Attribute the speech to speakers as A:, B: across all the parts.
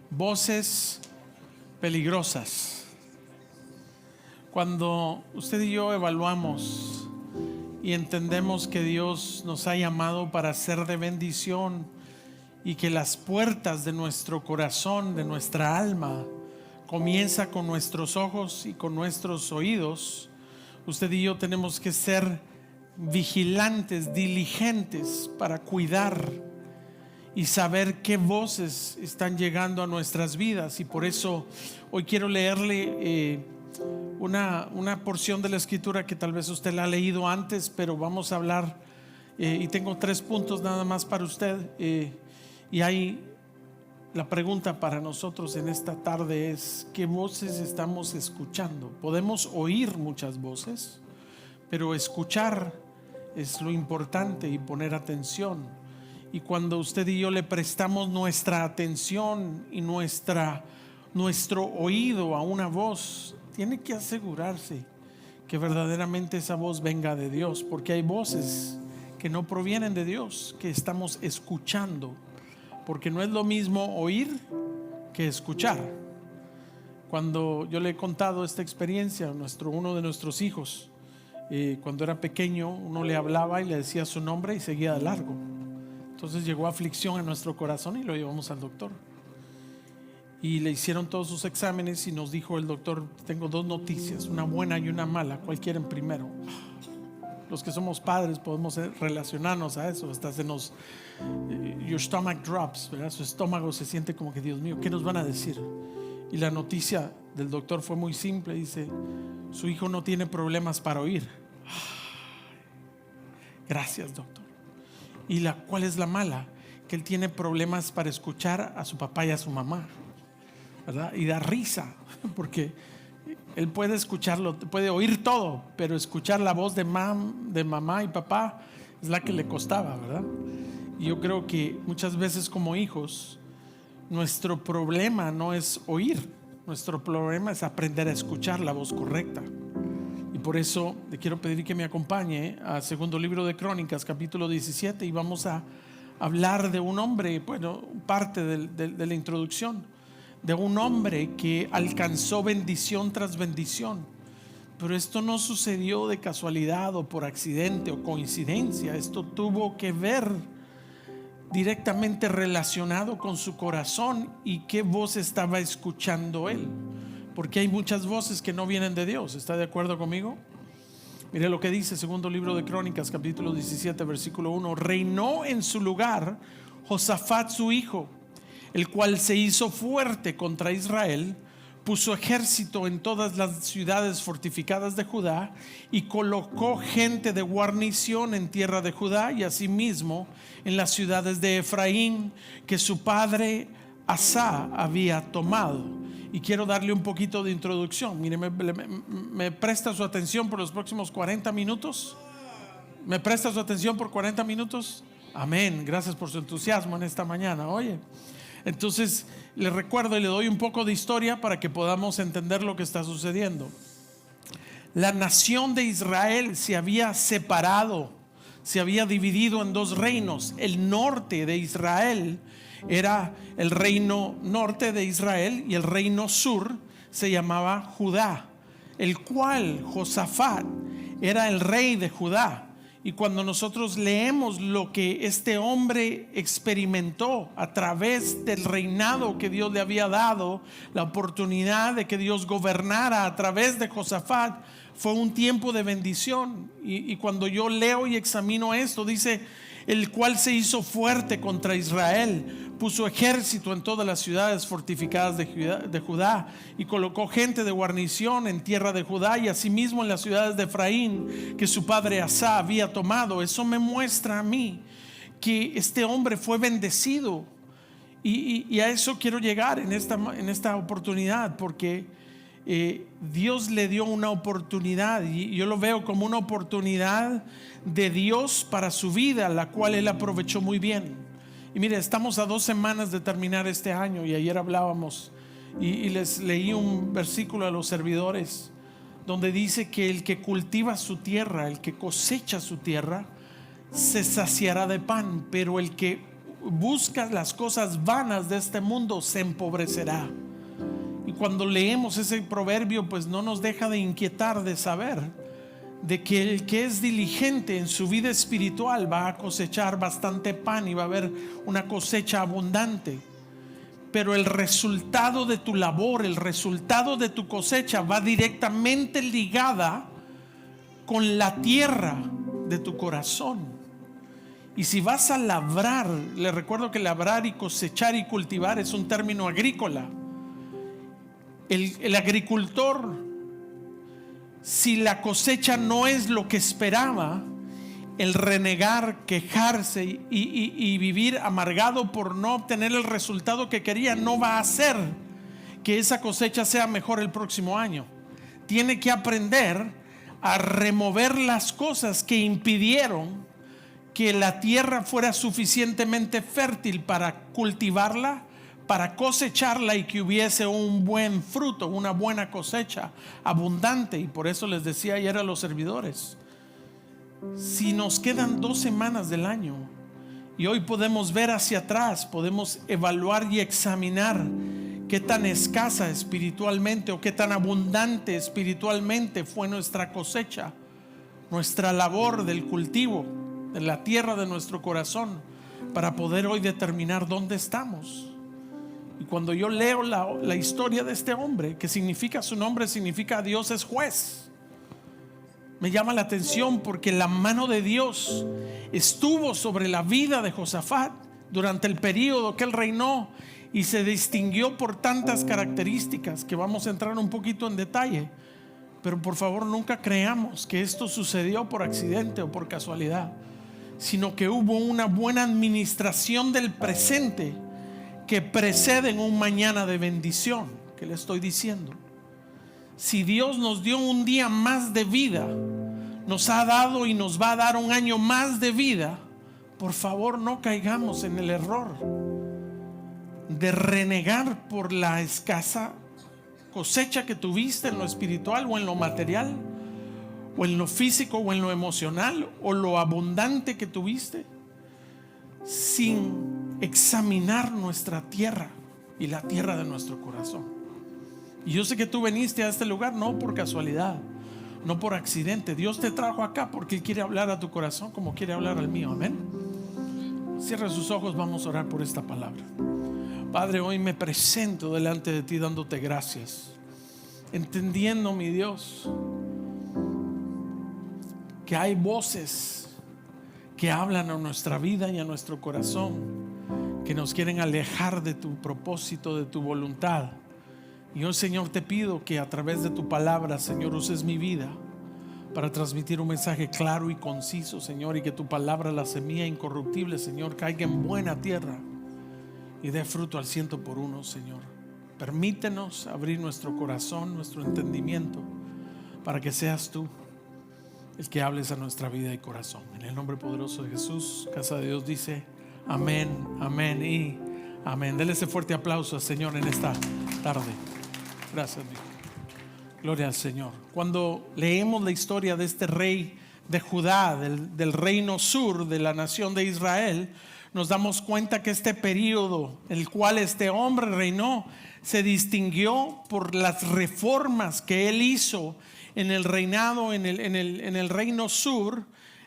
A: Voces peligrosas. Cuando usted y yo evaluamos y entendemos que Dios nos ha llamado para ser de bendición y que las puertas de nuestro corazón, de nuestra alma, comienza con nuestros ojos y con nuestros oídos, usted y yo tenemos que ser vigilantes, diligentes para cuidar y saber qué voces están llegando a nuestras vidas. Y por eso hoy quiero leerle una porción de la escritura que tal vez usted la ha leído antes, pero vamos a hablar y tengo 3 puntos nada más para usted, y ahí la pregunta para nosotros en esta tarde es: ¿qué voces estamos escuchando? Podemos oír muchas voces, pero escuchar es lo importante y poner atención. Y cuando usted y yo le prestamos nuestra atención y nuestro oído a una voz, tiene que asegurarse que verdaderamente esa voz venga de Dios, porque hay voces que no provienen de Dios, que estamos escuchando, porque no es lo mismo oír que escuchar. Cuando yo le he contado esta experiencia a uno de nuestros hijos, cuando era pequeño, uno le hablaba y le decía su nombre y seguía de largo. Entonces llegó aflicción en nuestro corazón y lo llevamos al doctor. Y le hicieron todos sus exámenes y nos dijo el doctor: tengo 2 noticias, una buena y una mala. ¿Cuál quieren primero? Los que somos padres podemos relacionarnos a eso. Hasta se nos your stomach drops, ¿verdad? Su estómago se siente como que, Dios mío, ¿qué nos van a decir? Y la noticia del doctor fue muy simple. Dice: su hijo no tiene problemas para oír. Gracias, doctor. ¿Y cuál es la mala? Que él tiene problemas para escuchar a su papá y a su mamá, ¿verdad? Y da risa, porque él puede escucharlo, puede oír todo, pero escuchar la voz de mamá y papá es la que le costaba, ¿verdad? Y yo creo que muchas veces como hijos, nuestro problema no es oír, nuestro problema es aprender a escuchar la voz correcta. Y por eso le quiero pedir que me acompañe a segundo libro de Crónicas, capítulo 17, y vamos a hablar de un hombre, bueno, parte de la introducción, de un hombre que alcanzó bendición tras bendición. Pero esto no sucedió de casualidad o por accidente o coincidencia. Esto tuvo que ver directamente relacionado con su corazón y qué voz estaba escuchando él. Porque hay muchas voces que no vienen de Dios. ¿Está de acuerdo conmigo? Mire lo que dice segundo libro de Crónicas, capítulo 17, versículo 1. Reinó en su lugar Josafat su hijo, el cual se hizo fuerte contra Israel, puso ejército en todas las ciudades fortificadas de Judá y colocó gente de guarnición en tierra de Judá y asimismo en las ciudades de Efraín, que su padre Asa había tomado. Y quiero darle un poquito de introducción. Mire, me presta su atención por los próximos 40 minutos. ¿Me presta su atención por 40 minutos? Amén. Gracias por su entusiasmo en esta mañana. Oye, entonces le recuerdo y le doy un poco de historia para que podamos entender lo que está sucediendo. La nación de Israel se había separado, se había dividido en 2 reinos. El norte de Israel era el reino norte de Israel y el reino sur se llamaba Judá, el cual Josafat era el rey de Judá. Y cuando nosotros leemos lo que este hombre experimentó a través del reinado que Dios le había dado, la oportunidad de que Dios gobernara a través de Josafat, fue un tiempo de bendición. Y cuando yo leo y examino esto, dice: el cual se hizo fuerte contra Israel, puso ejército en todas las ciudades fortificadas de Judá y colocó gente de guarnición en tierra de Judá y asimismo en las ciudades de Efraín, que su padre Asa había tomado. Eso me muestra a mí que este hombre fue bendecido, y a eso quiero llegar en esta oportunidad, porque Dios le dio una oportunidad, y yo lo veo como una oportunidad de Dios para su vida, la cual él aprovechó muy bien. Y mire, estamos a 2 semanas de terminar este año, y ayer hablábamos y les leí un versículo a los servidores donde dice que el que cultiva su tierra, el que cosecha su tierra, se saciará de pan, pero el que busca las cosas vanas de este mundo, se empobrecerá. Y cuando leemos ese proverbio, pues no nos deja de inquietar, de saber de que el que es diligente en su vida espiritual va a cosechar bastante pan y va a haber una cosecha abundante. Pero el resultado de tu labor, el resultado de tu cosecha va directamente ligada con la tierra de tu corazón. Y si vas a labrar, les recuerdo que labrar y cosechar y cultivar es un término agrícola. El agricultor, si la cosecha no es lo que esperaba, el renegar, quejarse y vivir amargado por no obtener el resultado que quería, no va a hacer que esa cosecha sea mejor el próximo año. Tiene que aprender a remover las cosas que impidieron que la tierra fuera suficientemente fértil para cultivarla, para cosecharla y que hubiese un buen fruto, una buena cosecha abundante. Y por eso les decía ayer a los servidores, si nos quedan 2 semanas del año y hoy podemos ver hacia atrás, podemos evaluar y examinar qué tan escasa espiritualmente o qué tan abundante espiritualmente fue nuestra cosecha, nuestra labor del cultivo de la tierra de nuestro corazón, para poder hoy determinar dónde estamos. Y cuando yo leo la historia de este hombre, que significa, su nombre significa Dios es juez, me llama la atención porque la mano de Dios estuvo sobre la vida de Josafat durante el periodo que él reinó y se distinguió por tantas características que vamos a entrar un poquito en detalle. Pero por favor, nunca creamos que esto sucedió por accidente o por casualidad, sino que hubo una buena administración del presente que precede en un mañana de bendición. Que le estoy diciendo, si Dios nos dio un día más de vida, nos ha dado y nos va a dar un año más de vida, por favor no caigamos en el error de renegar por la escasa cosecha que tuviste en lo espiritual o en lo material, o en lo físico o en lo emocional, o lo abundante que tuviste, sin examinar nuestra tierra y la tierra de nuestro corazón. Y yo sé que tú viniste a este lugar no por casualidad, no por accidente. Dios te trajo acá porque Él quiere hablar a tu corazón como quiere hablar al mío. Amén. Cierra sus ojos, vamos a orar por esta palabra. Padre, hoy me presento delante de ti dándote gracias, entendiendo, mi Dios, que hay voces que hablan a nuestra vida y a nuestro corazón, que nos quieren alejar de tu propósito, de tu voluntad. Y hoy, Señor, te pido que a través de tu palabra, Señor, uses mi vida para transmitir un mensaje claro y conciso, Señor, y que tu palabra, la semilla incorruptible, Señor, caiga en buena tierra y dé fruto al 100%, Señor. Permítenos abrir nuestro corazón, nuestro entendimiento, para que seas tú el que hables a nuestra vida y corazón. En el nombre poderoso de Jesús, casa de Dios dice amén, amén y amén. Dele ese fuerte aplauso al Señor en esta tarde. Gracias, amigo. Gloria al Señor. Cuando leemos la historia de este rey de Judá, del reino sur de la nación de Israel, nos damos cuenta que este periodo en el cual este hombre reinó se distinguió por las reformas que él hizo en el reinado, en el reino sur.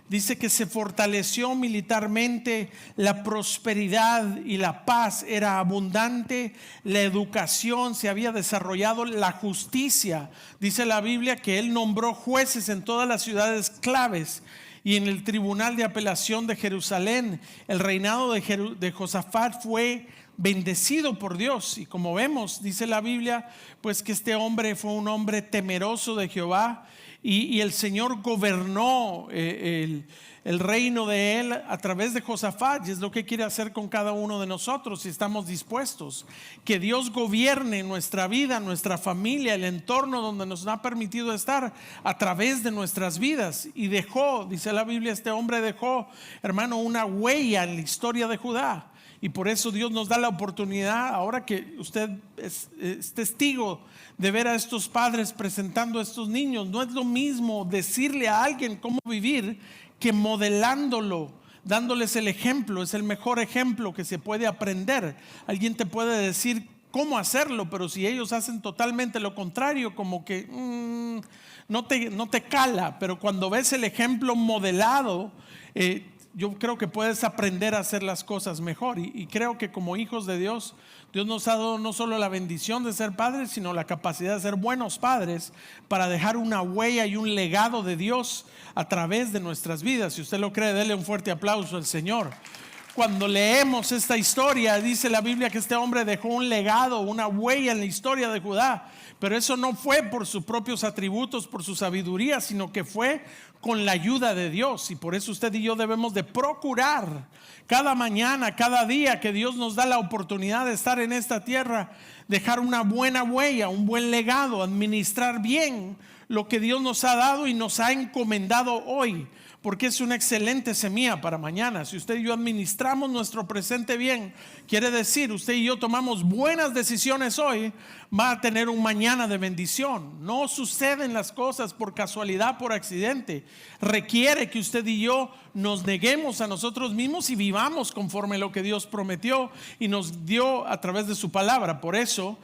A: Dice que se fortaleció militarmente, la prosperidad y la paz era abundante, la educación se había desarrollado, la justicia. Dice la Biblia que él nombró jueces en todas las ciudades claves y en el tribunal de apelación de Jerusalén. El reinado de Josafat fue bendecido por Dios, y como vemos, dice la Biblia, pues que este hombre fue un hombre temeroso de Jehová, y el Señor gobernó el reino de él a través de Josafat. Y es lo que quiere hacer con cada uno de nosotros, si estamos dispuestos, que Dios gobierne nuestra vida, nuestra familia, el entorno donde nos ha permitido estar, a través de nuestras vidas. Y dejó, dice la Biblia, este hombre dejó, hermano, una huella en la historia de Judá. Y por eso Dios nos da la oportunidad, ahora que usted es testigo de ver a estos padres presentando a estos niños. No es lo mismo decirle a alguien cómo vivir que modelándolo dándoles el ejemplo. Es el mejor ejemplo que se puede aprender. Alguien te puede decir cómo hacerlo, pero si ellos hacen totalmente lo contrario, como que no te cala. Pero cuando ves el ejemplo modelado, yo creo que puedes aprender a hacer las cosas mejor. Y creo que como hijos de Dios, Dios nos ha dado no solo la bendición de ser padres, sino la capacidad de ser buenos padres para dejar una huella y un legado de Dios a través de nuestras vidas. Si usted lo cree, dele un fuerte aplauso al Señor. Cuando leemos esta historia, dice la Biblia que este hombre dejó un legado, una huella en la historia de Judá. Pero eso no fue por sus propios atributos, por su sabiduría, sino que fue con la ayuda de Dios. Y por eso usted y yo debemos de procurar cada mañana, cada día que Dios nos da la oportunidad de estar en esta tierra, dejar una buena huella, un buen legado, administrar bien lo que Dios nos ha dado y nos ha encomendado hoy, porque es una excelente semilla para mañana. Si usted y yo administramos nuestro presente bien, quiere decir, usted y yo tomamos buenas decisiones hoy, va a tener un mañana de bendición. No suceden las cosas por casualidad, por accidente. Requiere que usted y yo nos neguemos a nosotros mismos y vivamos conforme a lo que Dios prometió y nos dio a través de su palabra. Por eso,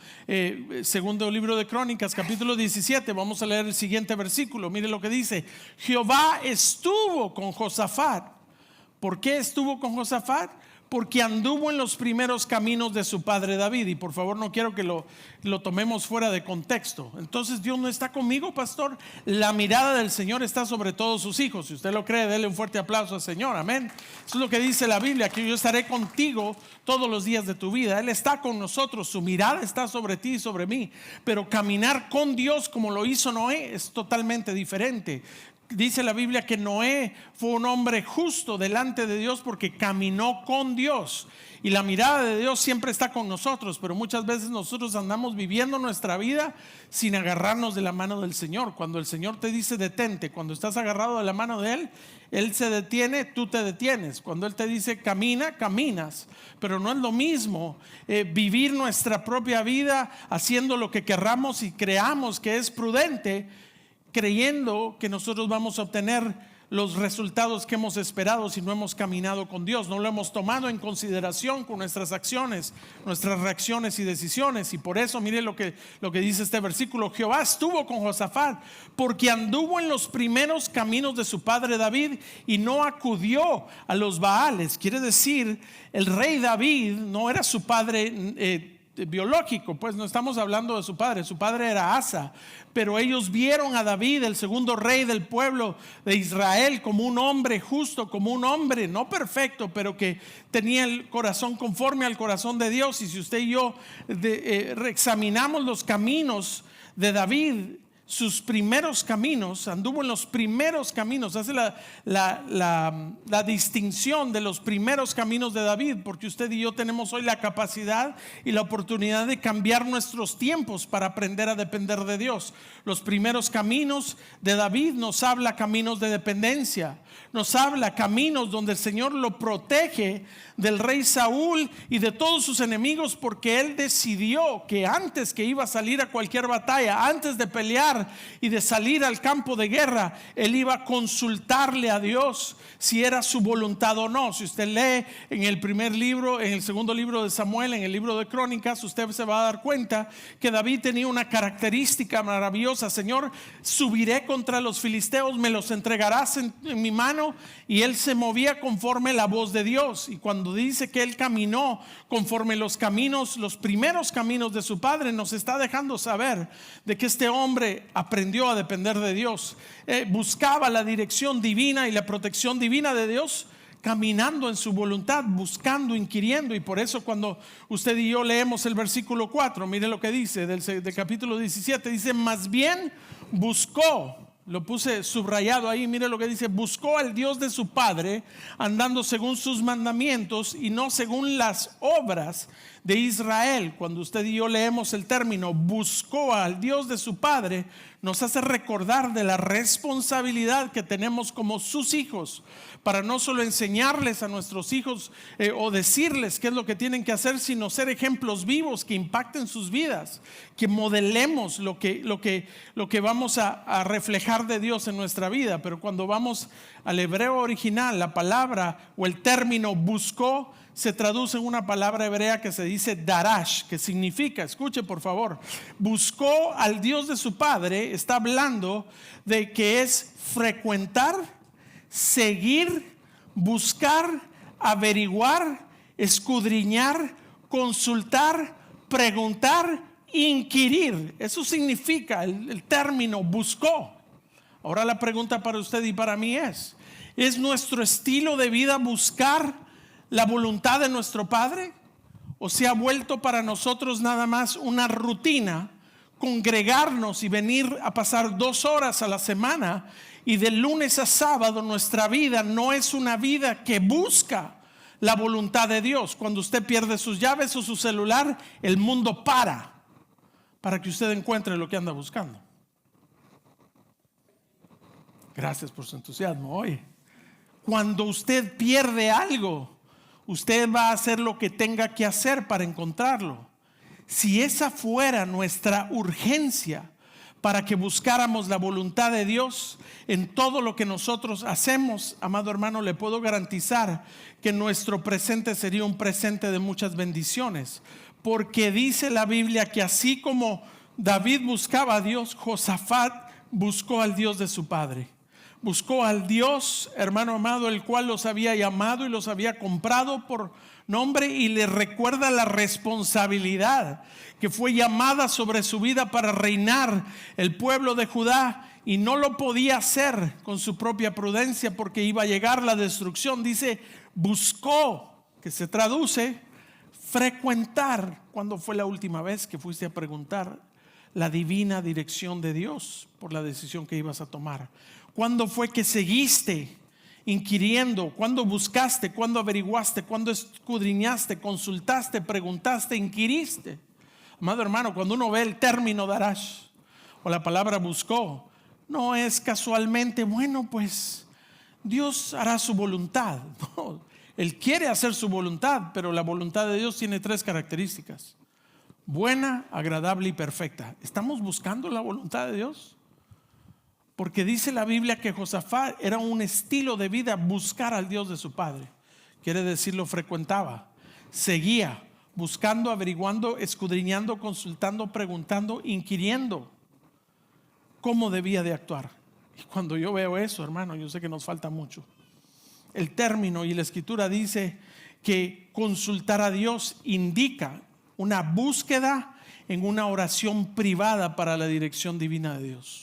A: segundo libro de Crónicas, capítulo 17, vamos a leer el siguiente versículo. Mire lo que dice: Jehová estuvo con Josafat. ¿Por qué estuvo con Josafat? Porque anduvo en los primeros caminos de su padre David. Y por favor, no quiero que lo tomemos fuera de contexto. Entonces, Dios no está conmigo, pastor. La mirada del Señor está sobre todos sus hijos. Si usted lo cree, dele un fuerte aplauso al Señor. Amén. Eso es lo que dice la Biblia, que yo estaré contigo todos los días de tu vida. Él está con nosotros. Su mirada está sobre ti y sobre mí. Pero caminar con Dios como lo hizo Noé es totalmente diferente. Dice la Biblia que Noé fue un hombre justo delante de Dios porque caminó con Dios. Y la mirada de Dios siempre está con nosotros, pero muchas veces nosotros andamos viviendo nuestra vida sin agarrarnos de la mano del Señor. Cuando el Señor te dice detente, cuando estás agarrado de la mano de Él, Él se detiene, tú te detienes. Cuando Él te dice camina, caminas. Pero no es lo mismo vivir nuestra propia vida haciendo lo que querramos y creamos que es prudente, creyendo que nosotros vamos a obtener los resultados que hemos esperado si no hemos caminado con Dios. No lo hemos tomado en consideración con nuestras acciones, nuestras reacciones y decisiones. Y por eso mire lo que dice este versículo: Jehová estuvo con Josafat porque anduvo en los primeros caminos de su padre David y no acudió a los Baales. Quiere decir, el rey David no era su padre biológico, pues no estamos hablando de su padre era Asa, pero ellos vieron a David, el segundo rey del pueblo de Israel, como un hombre justo, como un hombre no perfecto, pero que tenía el corazón conforme al corazón de Dios. Y si usted y yo reexaminamos los caminos de David, sus primeros caminos, anduvo en los primeros caminos, hace la distinción de los primeros caminos de David, porque usted y yo tenemos hoy la capacidad y la oportunidad de cambiar nuestros tiempos para aprender a depender de Dios. Los primeros caminos de David nos habla caminos de dependencia, nos habla caminos donde el Señor lo protege del rey Saúl y de todos sus enemigos, porque él decidió que antes que iba a salir a cualquier batalla, antes de pelear y de salir al campo de guerra, él iba a consultarle a Dios si era su voluntad o no. Si usted lee en el primer libro, en el segundo libro de Samuel, en el libro de Crónicas, usted se va a dar cuenta que David tenía una característica maravillosa: Señor, subiré contra los filisteos, me los entregarás en mi mano. Y él se movía conforme la voz de Dios. Y cuando dice que él caminó conforme los caminos, los primeros caminos de su padre, nos está dejando saber de que este hombre aprendió a depender de Dios, buscaba la dirección divina y la protección divina de Dios, caminando en su voluntad, buscando, inquiriendo. Y por eso cuando usted y yo leemos el versículo 4, mire lo que dice del capítulo 17, dice: más bien buscó. Lo puse subrayado ahí, mire lo que dice: buscó al Dios de su padre, andando según sus mandamientos y no según las obras de Israel, cuando usted y yo leemos el término buscó al Dios de su padre, nos hace recordar de la responsabilidad que tenemos como sus hijos, para no solo enseñarles a nuestros hijos o decirles qué es lo que tienen que hacer, sino ser ejemplos vivos que impacten sus vidas, que modelemos lo que vamos a reflejar de Dios en nuestra vida. Pero cuando vamos al hebreo original, la palabra o el término buscó se traduce en una palabra hebrea que se dice darash, que significa, escuche por favor, buscó al Dios de su padre. Está hablando de que es frecuentar, seguir, buscar, averiguar, escudriñar, consultar, preguntar, inquirir. Eso significa el término buscó. Ahora la pregunta para usted y para mí ¿es nuestro estilo de vida buscar la voluntad de nuestro Padre? ¿O se ha vuelto para nosotros nada más una rutina congregarnos y venir a pasar 2 horas a la semana, y de lunes a sábado nuestra vida no es una vida que busca la voluntad de Dios? Cuando usted pierde sus llaves o su celular, el mundo para que usted encuentre lo que anda buscando. Gracias por su entusiasmo hoy. Cuando usted pierde algo, usted va a hacer lo que tenga que hacer para encontrarlo. Si esa fuera nuestra urgencia para que buscáramos la voluntad de Dios en todo lo que nosotros hacemos, amado hermano, le puedo garantizar que nuestro presente sería un presente de muchas bendiciones. Porque dice la Biblia que así como David buscaba a Dios, Josafat buscó al Dios de su padre. Buscó al Dios, hermano amado, el cual los había llamado y los había comprado por nombre, y le recuerda la responsabilidad que fue llamada sobre su vida para reinar el pueblo de Judá, y no lo podía hacer con su propia prudencia porque iba a llegar la destrucción. Dice buscó, que se traduce frecuentar. ¿Cuándo fue la última vez que fuiste a preguntar la divina dirección de Dios por la decisión que ibas a tomar? ¿Cuándo fue que seguiste inquiriendo? ¿Cuándo buscaste? ¿Cuándo averiguaste? ¿Cuándo escudriñaste? ¿Consultaste? ¿Preguntaste? ¿Inquiriste? Amado hermano, cuando uno ve el término darash o la palabra buscó, no es casualmente, bueno, pues Dios hará su voluntad. No, Él quiere hacer su voluntad, pero la voluntad de Dios tiene 3 características: buena, agradable y perfecta. ¿Estamos buscando la voluntad de Dios? Porque dice la Biblia que Josafat era un estilo de vida buscar al Dios de su padre. Quiere decir, lo frecuentaba, seguía, buscando, averiguando, escudriñando, consultando, preguntando, inquiriendo cómo debía de actuar. Y cuando yo veo eso, hermano, yo sé que nos falta mucho. El término y la escritura dice que consultar a Dios indica una búsqueda en una oración privada para la dirección divina de Dios.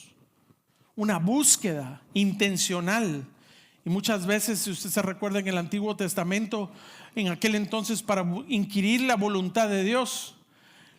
A: Una búsqueda intencional. Y muchas veces, si usted se recuerda, en el Antiguo Testamento, en aquel entonces, para inquirir la voluntad de Dios,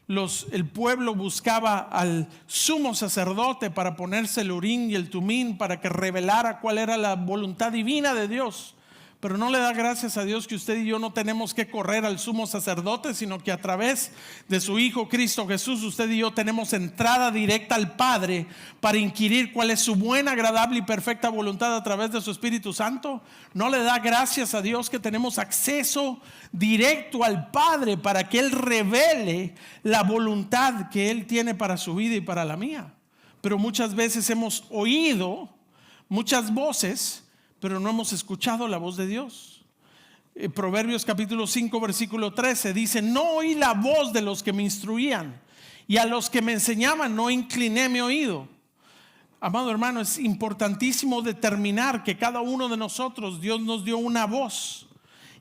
A: el pueblo buscaba al sumo sacerdote para ponerse el urín y el tumín, para que revelara cuál era la voluntad divina de Dios. Pero no le da gracias a Dios que usted y yo no tenemos que correr al sumo sacerdote, sino que a través de su Hijo Cristo Jesús, usted y yo tenemos entrada directa al Padre para inquirir cuál es su buena, agradable y perfecta voluntad a través de su Espíritu Santo. No le da gracias a Dios que tenemos acceso directo al Padre para que Él revele la voluntad que Él tiene para su vida y para la mía. Pero muchas veces hemos oído muchas voces, pero no hemos escuchado la voz de Dios. Proverbios capítulo 5 versículo 13 dice: no oí la voz de los que me instruían, y a los que me enseñaban no incliné mi oído. Amado hermano, es importantísimo determinar que cada uno de nosotros, Dios nos dio una voz,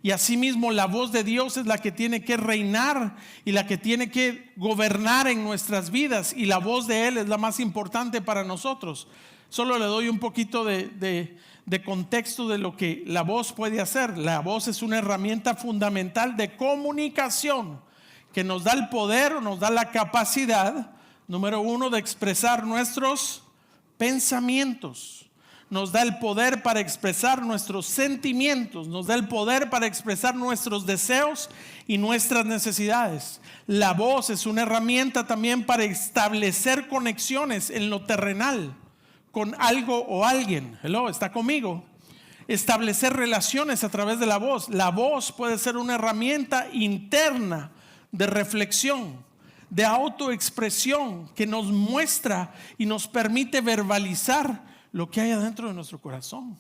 A: y asimismo la voz de Dios es la que tiene que reinar y la que tiene que gobernar en nuestras vidas, y la voz de Él es la más importante para nosotros. Solo le doy un poquito de contexto de lo que la voz puede hacer. La voz es una herramienta fundamental de comunicación que nos da el poder o nos da la capacidad, número 1, de expresar nuestros pensamientos. nos da el poder para expresar nuestros sentimientos, nos da el poder para expresar nuestros deseos y nuestras necesidades. La voz es una herramienta también para establecer conexiones en lo terrenal con algo o alguien. Hello, ¿está conmigo? Establecer relaciones a través de la voz. La voz puede ser una herramienta interna de reflexión, de autoexpresión, que nos muestra y nos permite verbalizar lo que hay adentro de nuestro corazón.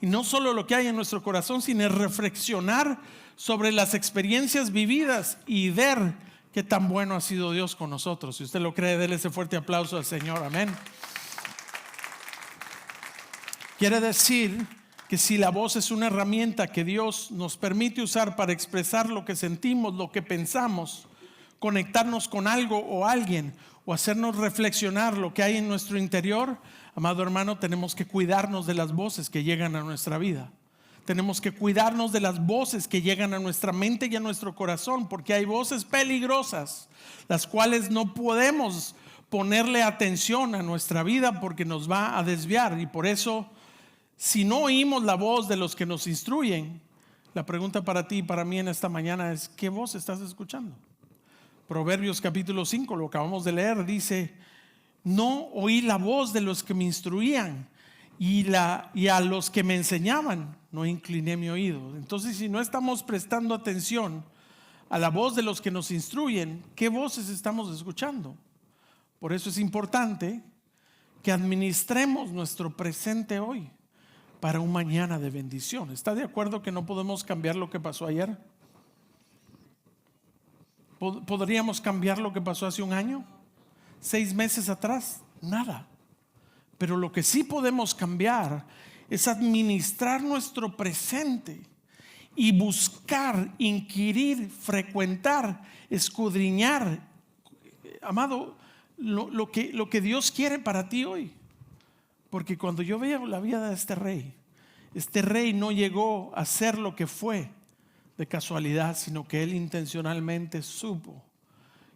A: Y no solo lo que hay en nuestro corazón, sino reflexionar sobre las experiencias vividas y ver qué tan bueno ha sido Dios con nosotros. Si usted lo cree, déle ese fuerte aplauso al Señor. Amén. Quiere decir que si la voz es una herramienta que Dios nos permite usar para expresar lo que sentimos, lo que pensamos, conectarnos con algo o alguien, o hacernos reflexionar lo que hay en nuestro interior, amado hermano, tenemos que cuidarnos de las voces que llegan a nuestra vida. Tenemos que cuidarnos de las voces que llegan a nuestra mente y a nuestro corazón, porque hay voces peligrosas, las cuales no podemos ponerle atención a nuestra vida porque nos va a desviar. Y por eso, si no oímos la voz de los que nos instruyen, la pregunta para ti y para mí en esta mañana es: ¿qué voz estás escuchando? Proverbios capítulo 5, lo acabamos de leer, dice: no oí la voz de los que me instruían y a los que me enseñaban no incliné mi oído. Entonces, si no estamos prestando atención a la voz de los que nos instruyen, ¿qué voces estamos escuchando? Por eso es importante que administremos nuestro presente hoy para un mañana de bendición. ¿Está de acuerdo que no podemos cambiar lo que pasó ayer? ¿Podríamos cambiar lo que pasó hace un año? 6 meses atrás, nada. Pero lo que sí podemos cambiar es administrar nuestro presente y buscar, inquirir, frecuentar, escudriñar, amado, lo que Dios quiere para ti hoy. Porque cuando yo veo la vida de este rey no llegó a ser lo que fue de casualidad, sino que él intencionalmente supo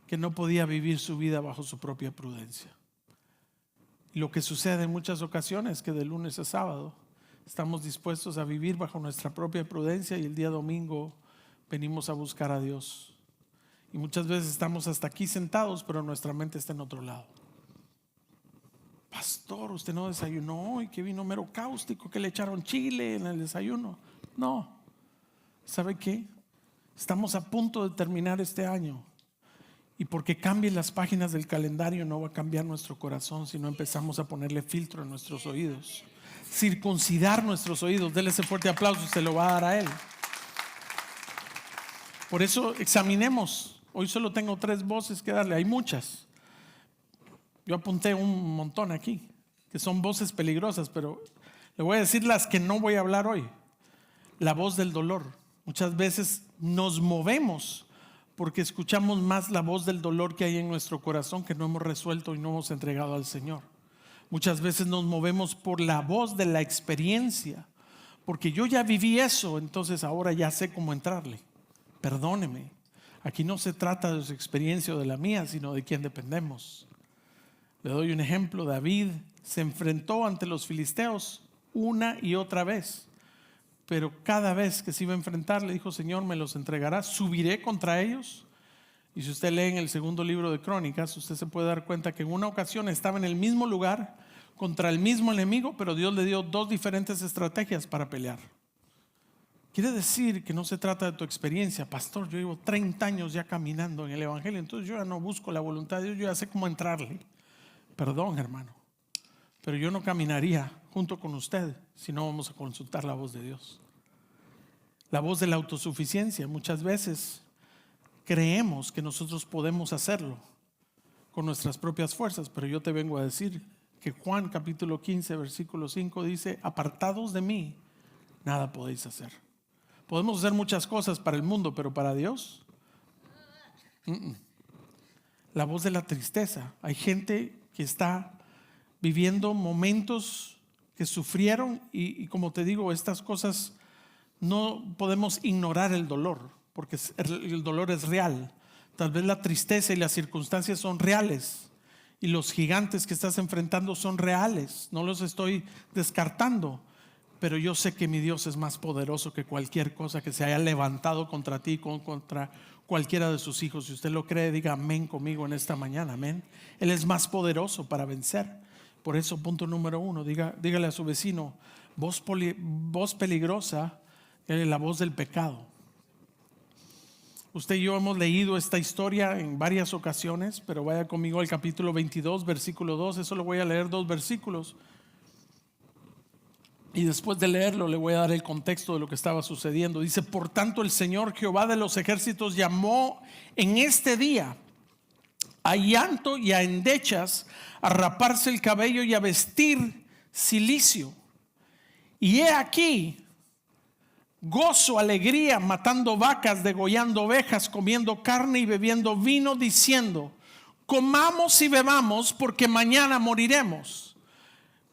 A: que no podía vivir su vida bajo su propia prudencia. Y lo que sucede en muchas ocasiones es que de lunes a sábado estamos dispuestos a vivir bajo nuestra propia prudencia y el día domingo venimos a buscar a Dios. Y muchas veces estamos hasta aquí sentados, pero nuestra mente está en otro lado. Pastor, usted no desayunó hoy, que vino mero cáustico, que le echaron chile en el desayuno. No, ¿sabe qué? Estamos a punto de terminar este año. Y porque cambien las páginas del calendario no va a cambiar nuestro corazón si no empezamos a ponerle filtro en nuestros oídos. Circuncidar nuestros oídos. Dele ese fuerte aplauso, se lo va a dar a él. Por eso examinemos. Hoy solo tengo 3 voces que darle, hay muchas. Yo apunté un montón aquí, que son voces peligrosas, pero le voy a decir las que no voy a hablar hoy. La voz del dolor. Muchas veces nos movemos porque escuchamos más la voz del dolor que hay en nuestro corazón, que no hemos resuelto y no hemos entregado al Señor. Muchas veces nos movemos por la voz de la experiencia, porque yo ya viví eso, entonces ahora ya sé cómo entrarle. Perdóneme, aquí no se trata de su experiencia o de la mía, sino de quién dependemos. Le doy un ejemplo. David se enfrentó ante los filisteos una y otra vez, pero cada vez que se iba a enfrentar le dijo: Señor, me los entregarás, subiré contra ellos. Y si usted lee en el 2 libro de Crónicas, usted se puede dar cuenta que en una ocasión estaba en el mismo lugar contra el mismo enemigo, pero Dios le dio 2 diferentes estrategias para pelear. Quiere decir que no se trata de tu experiencia. Pastor, yo llevo 30 años ya caminando en el evangelio, entonces yo ya no busco la voluntad de Dios, yo ya sé cómo entrarle. Perdón, hermano, pero yo no caminaría junto con usted si no vamos a consultar la voz de Dios. La voz de la autosuficiencia. Muchas veces creemos que nosotros podemos hacerlo con nuestras propias fuerzas, pero yo te vengo a decir que Juan capítulo 15 versículo 5 dice: apartados de mí nada podéis hacer. Podemos hacer muchas cosas para el mundo, pero para Dios, La voz de la tristeza. Hay gente que está viviendo momentos que sufrieron y como te digo, estas cosas no podemos ignorar el dolor, porque el dolor es real. Tal vez la tristeza y las circunstancias son reales y los gigantes que estás enfrentando son reales, no los estoy descartando, pero yo sé que mi Dios es más poderoso que cualquier cosa que se haya levantado contra ti, contra cualquiera de sus hijos. Si usted lo cree, diga amén conmigo en esta mañana, amén. Él es más poderoso para vencer. Por eso, punto número 1, dígale a su vecino: voz peligrosa, la voz del pecado. Usted y yo hemos leído esta historia en varias ocasiones, pero vaya conmigo al capítulo 22, versículo 2. Eso lo voy a leer 2 versículos. Y después de leerlo le voy a dar el contexto de lo que estaba sucediendo. Dice: por tanto, el Señor Jehová de los ejércitos llamó en este día a llanto y a endechas, a raparse el cabello y a vestir cilicio. Y he aquí gozo, alegría, matando vacas, degollando ovejas, comiendo carne y bebiendo vino, diciendo: comamos y bebamos, porque mañana moriremos.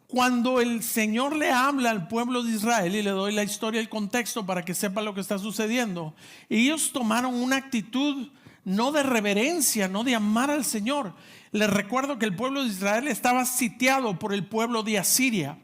A: Cuando el Señor le habla al pueblo de Israel, y le doy la historia, el contexto para que sepa lo que está sucediendo, ellos tomaron una actitud no de reverencia, no de amar al Señor. Les recuerdo que el pueblo de Israel estaba sitiado por el pueblo de Asiria,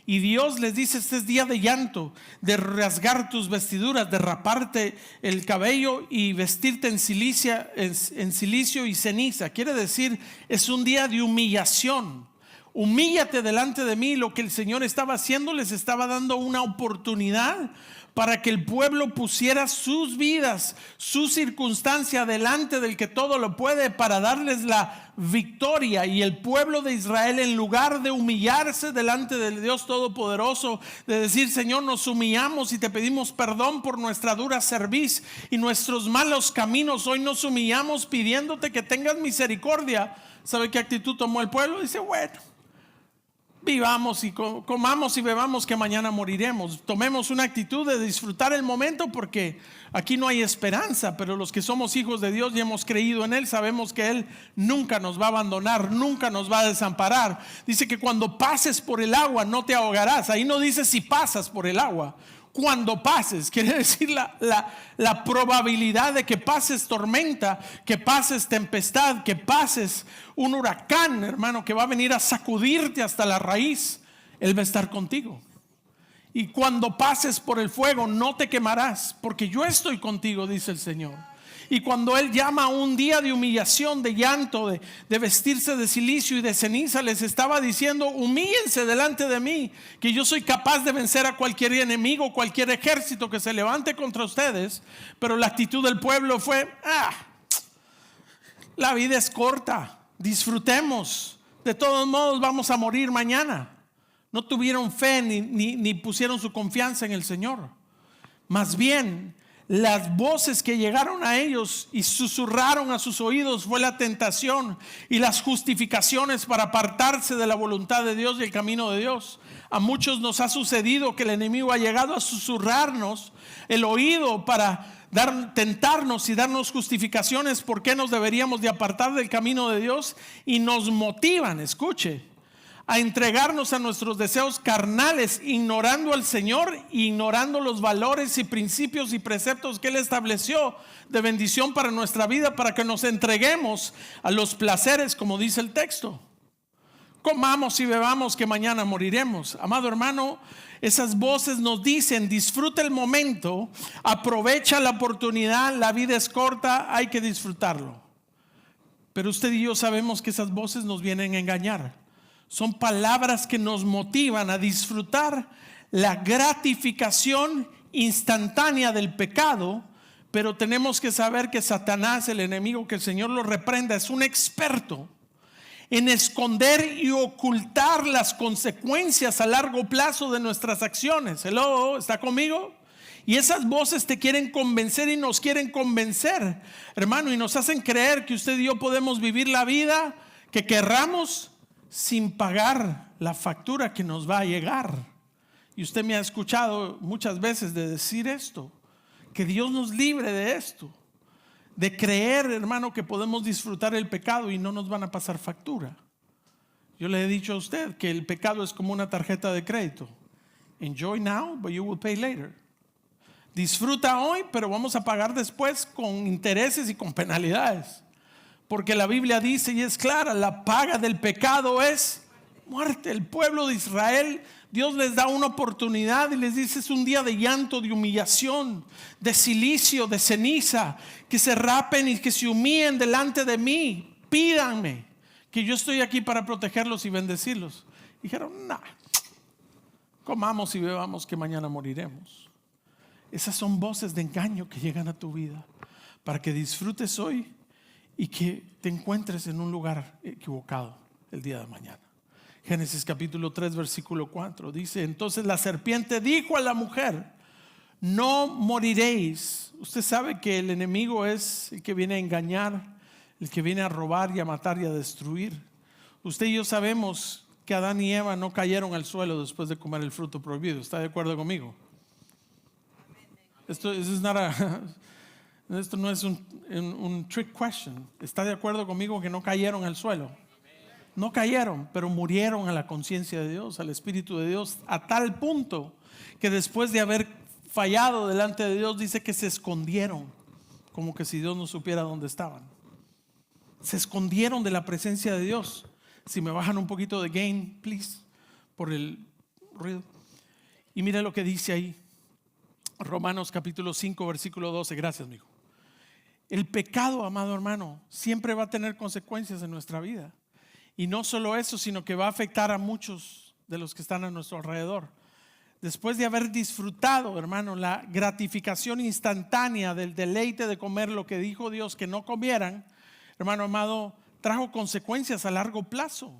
A: y Dios les dice: este es día de llanto, de rasgar tus vestiduras, de raparte el cabello y vestirte en silicio y ceniza. Quiere decir, es un día de humillación. Humíllate delante de mí. Lo que el Señor estaba haciendo, les estaba dando una oportunidad para que el pueblo pusiera sus vidas, su circunstancia delante del que todo lo puede, para darles la victoria. Y el pueblo de Israel, en lugar de humillarse delante del Dios Todopoderoso, de decir: Señor, nos humillamos y te pedimos perdón por nuestra dura cerviz y nuestros malos caminos, hoy nos humillamos pidiéndote que tengas misericordia. ¿Sabe qué actitud tomó el pueblo? Dice: bueno, vivamos y comamos y bebamos, que mañana moriremos. Tomemos una actitud de disfrutar el momento, porque aquí no hay esperanza. Pero los que somos hijos de Dios y hemos creído en Él, sabemos que Él nunca nos va a abandonar, nunca nos va a desamparar. Dice que cuando pases por el agua no te ahogarás. Ahí no dice si pasas por el agua. Cuando pases, quiere decir la probabilidad de que pases tormenta, que pases tempestad, que pases un huracán, hermano, que va a venir a sacudirte hasta la raíz. Él va a estar contigo. Y cuando pases por el fuego no te quemarás, porque yo estoy contigo, dice el Señor. Y cuando Él llama a un día de humillación, de llanto, de vestirse de silicio y de ceniza, les estaba diciendo: humíllense delante de mí, que yo soy capaz de vencer a cualquier enemigo, cualquier ejército que se levante contra ustedes. Pero la actitud del pueblo fue: la vida es corta, disfrutemos, de todos modos vamos a morir mañana. No tuvieron fe ni pusieron su confianza en el Señor. Más bien, las voces que llegaron a ellos y susurraron a sus oídos fue la tentación y las justificaciones para apartarse de la voluntad de Dios y el camino de Dios. A muchos nos ha sucedido que el enemigo ha llegado a susurrarnos el oído para tentarnos y darnos justificaciones por qué nos deberíamos de apartar del camino de Dios, y nos motivan, escuche, a entregarnos a nuestros deseos carnales, ignorando al Señor, ignorando los valores y principios y preceptos que Él estableció de bendición para nuestra vida, para que nos entreguemos a los placeres, como dice el texto. Comamos y bebamos, que mañana moriremos. Amado hermano, esas voces nos dicen: disfruta el momento, aprovecha la oportunidad, la vida es corta, hay que disfrutarlo. Pero usted y yo sabemos que esas voces nos vienen a engañar. Son palabras que nos motivan a disfrutar la gratificación instantánea del pecado. Pero tenemos que saber que Satanás, el enemigo, que el Señor lo reprenda, es un experto en esconder y ocultar las consecuencias a largo plazo de nuestras acciones. Hello, ¿está conmigo? Y esas voces te quieren convencer y nos quieren convencer, hermano, y nos hacen creer que usted y yo podemos vivir la vida que querramos sin pagar la factura que nos va a llegar. Y usted me ha escuchado muchas veces de decir esto: que Dios nos libre de esto, de creer, hermano, que podemos disfrutar el pecado y no nos van a pasar factura. Yo le he dicho a usted que el pecado es como una tarjeta de crédito. Enjoy now, but you will pay later. Disfruta hoy, pero vamos a pagar después con intereses y con penalidades. Porque la Biblia dice y es clara, la paga del pecado es muerte. El pueblo de Israel, Dios les da una oportunidad y les dice: es un día de llanto, de humillación, de cilicio, de ceniza, que se rapen y que se humillen delante de mí, pídanme, que yo estoy aquí para protegerlos y bendecirlos. Dijeron: nah, comamos y bebamos que mañana moriremos. Esas son voces de engaño que llegan a tu vida para que disfrutes hoy y que te encuentres en un lugar equivocado el día de mañana. Génesis capítulo 3 versículo 4 dice: entonces la serpiente dijo a la mujer: no moriréis. Usted sabe que el enemigo es el que viene a engañar, el que viene a robar y a matar y a destruir. Usted y yo sabemos que Adán y Eva no cayeron al suelo después de comer el fruto prohibido. ¿Está de acuerdo conmigo? Esto no es un trick question. ¿Está de acuerdo conmigo que no cayeron al suelo? No cayeron, pero murieron a la conciencia de Dios, al Espíritu de Dios, a tal punto que después de haber fallado delante de Dios, dice que se escondieron, como que si Dios no supiera dónde estaban. Se escondieron de la presencia de Dios. Si me bajan un poquito de gain, please, por el ruido. Y mire lo que dice ahí, Romanos capítulo 5 versículo 12. Gracias, mijo. El pecado, amado hermano, siempre va a tener consecuencias en nuestra vida. Y no solo eso, sino que va a afectar a muchos de los que están a nuestro alrededor. Después de haber disfrutado, hermano, la gratificación instantánea del deleite de comer lo que dijo Dios que no comieran, hermano amado, trajo consecuencias a largo plazo.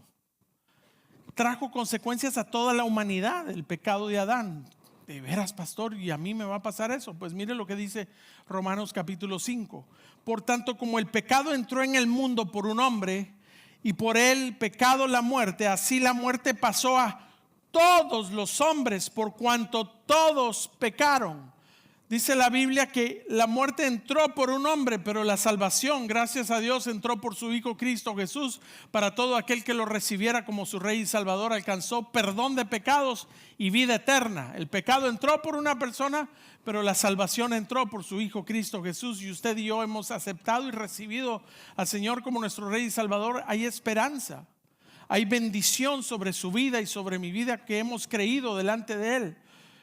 A: Trajo consecuencias a toda la humanidad, el pecado de Adán. De veras, pastor, ¿y a mí me va a pasar eso? Pues mire lo que dice Romanos capítulo 5. Por tanto, como el pecado entró en el mundo por un hombre, y por el pecado la muerte, así la muerte pasó a todos los hombres por cuanto todos pecaron. Dice la Biblia que la muerte entró por un hombre, pero la salvación, gracias a Dios, entró por su Hijo Cristo Jesús. Para todo aquel que lo recibiera como su Rey y Salvador, alcanzó perdón de pecados y vida eterna. El pecado entró por una persona, pero la salvación entró por su Hijo Cristo Jesús. Y usted y yo hemos aceptado y recibido al Señor como nuestro Rey y Salvador. Hay esperanza, hay bendición sobre su vida y sobre mi vida que hemos creído delante de Él.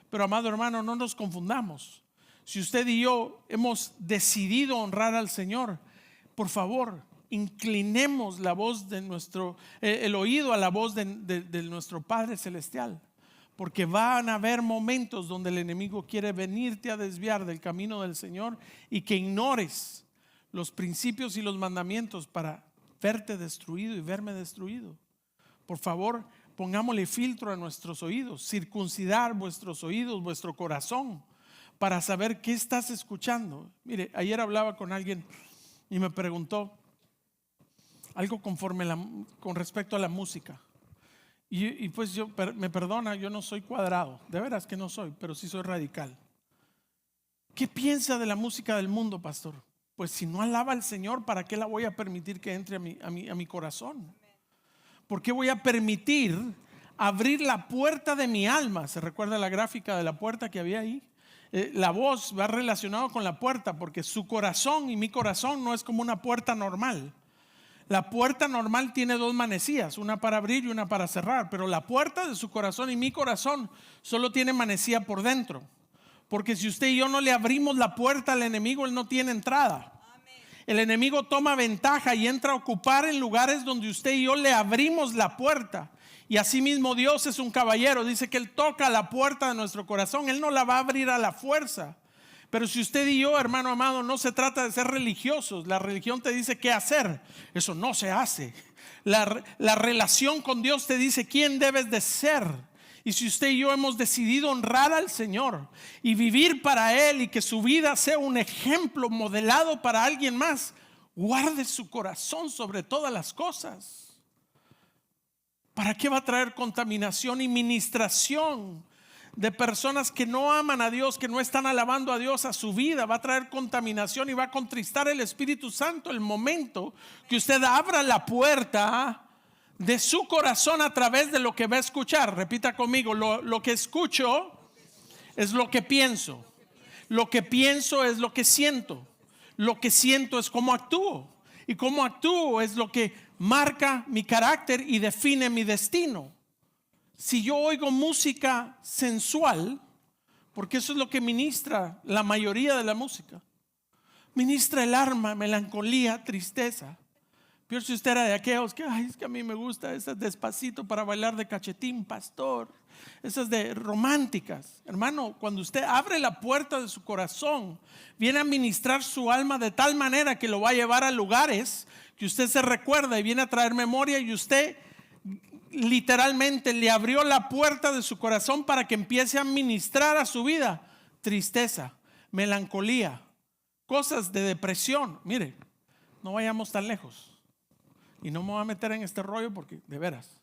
A: Pero amado hermano, no nos confundamos. Si usted y yo hemos decidido honrar al Señor, por favor, inclinemos la voz de el oído a la voz de nuestro Padre Celestial. Porque van a haber momentos donde el enemigo quiere venirte a desviar del camino del Señor y que ignores los principios y los mandamientos para verte destruido y verme destruido. Por favor, pongámosle filtro a nuestros oídos, circuncidar vuestros oídos, vuestro corazón, para saber qué estás escuchando. Mire, ayer hablaba con alguien y me preguntó algo con respecto a la música. Y pues me perdona, yo no soy cuadrado, de veras que no soy, pero sí soy radical. ¿Qué piensa de la música del mundo, pastor? Pues si no alaba al Señor, ¿para qué la voy a permitir que entre a mi corazón? ¿Por qué voy a permitir abrir la puerta de mi alma? ¿Se recuerda la gráfica de la puerta que había ahí? La voz va relacionado con la puerta, porque su corazón y mi corazón no es como una puerta normal. La puerta normal tiene dos manecillas, una para abrir y una para cerrar, pero la puerta de su corazón y mi corazón solo tiene manecilla por dentro. Porque si usted y yo no le abrimos la puerta al enemigo, él no tiene entrada. El enemigo toma ventaja y entra a ocupar en lugares donde usted y yo le abrimos la puerta. Y asimismo Dios es un caballero, dice que Él toca la puerta de nuestro corazón, Él no la va a abrir a la fuerza. Pero si usted y yo, hermano amado, no se trata de ser religiosos, la religión te dice qué hacer, eso no se hace. La relación con Dios te dice quién debes de ser. Y si usted y yo hemos decidido honrar al Señor y vivir para Él y que su vida sea un ejemplo modelado para alguien más, guarde su corazón sobre todas las cosas. ¿Para qué va a traer contaminación y ministración de personas que no aman a Dios, que no están alabando a Dios a su vida? Va a traer contaminación y va a contristar el Espíritu Santo el momento que usted abra la puerta de su corazón a través de lo que va a escuchar. Repita conmigo, lo que escucho es lo que pienso. Lo que pienso es lo que siento. Lo que siento es cómo actúo. Y cómo actúo es lo que marca mi carácter y define mi destino. Si yo oigo música sensual, porque eso es lo que ministra la mayoría de la música, ministra el alma, melancolía, tristeza. Pero si usted era de aquellos que, ay, es que a mí me gusta esas despacito para bailar de cachetín, pastor, esas de románticas. Hermano, cuando usted abre la puerta de su corazón, viene a ministrar su alma de tal manera que lo va a llevar a lugares que usted se recuerda y viene a traer memoria, y usted literalmente le abrió la puerta de su corazón para que empiece a ministrar a su vida tristeza, melancolía, cosas de depresión. Mire, no vayamos tan lejos. Y no me voy a meter en este rollo porque de veras.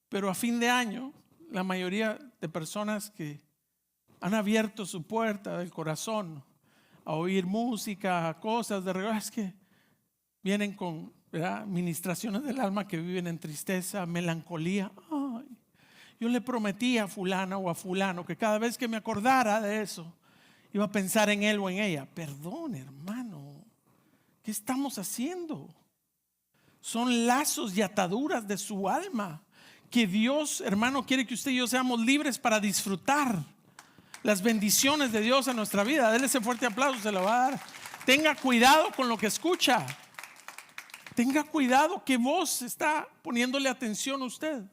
A: Pero a fin de año, la mayoría de personas que han abierto su puerta del corazón a oír música, cosas de regalo, es que vienen con, ¿verdad?, ministraciones del alma que viven en tristeza, melancolía. Ay, yo le prometí a fulana o a fulano que cada vez que me acordara de eso, iba a pensar en él o en ella. Perdón, hermano, ¿qué estamos haciendo? Son lazos y ataduras de su alma que Dios, hermano, quiere que usted y yo seamos libres para disfrutar las bendiciones de Dios en nuestra vida. Dele ese fuerte aplauso, se lo va a dar. Tenga cuidado con lo que escucha. Tenga cuidado, qué voz está poniéndole atención a usted.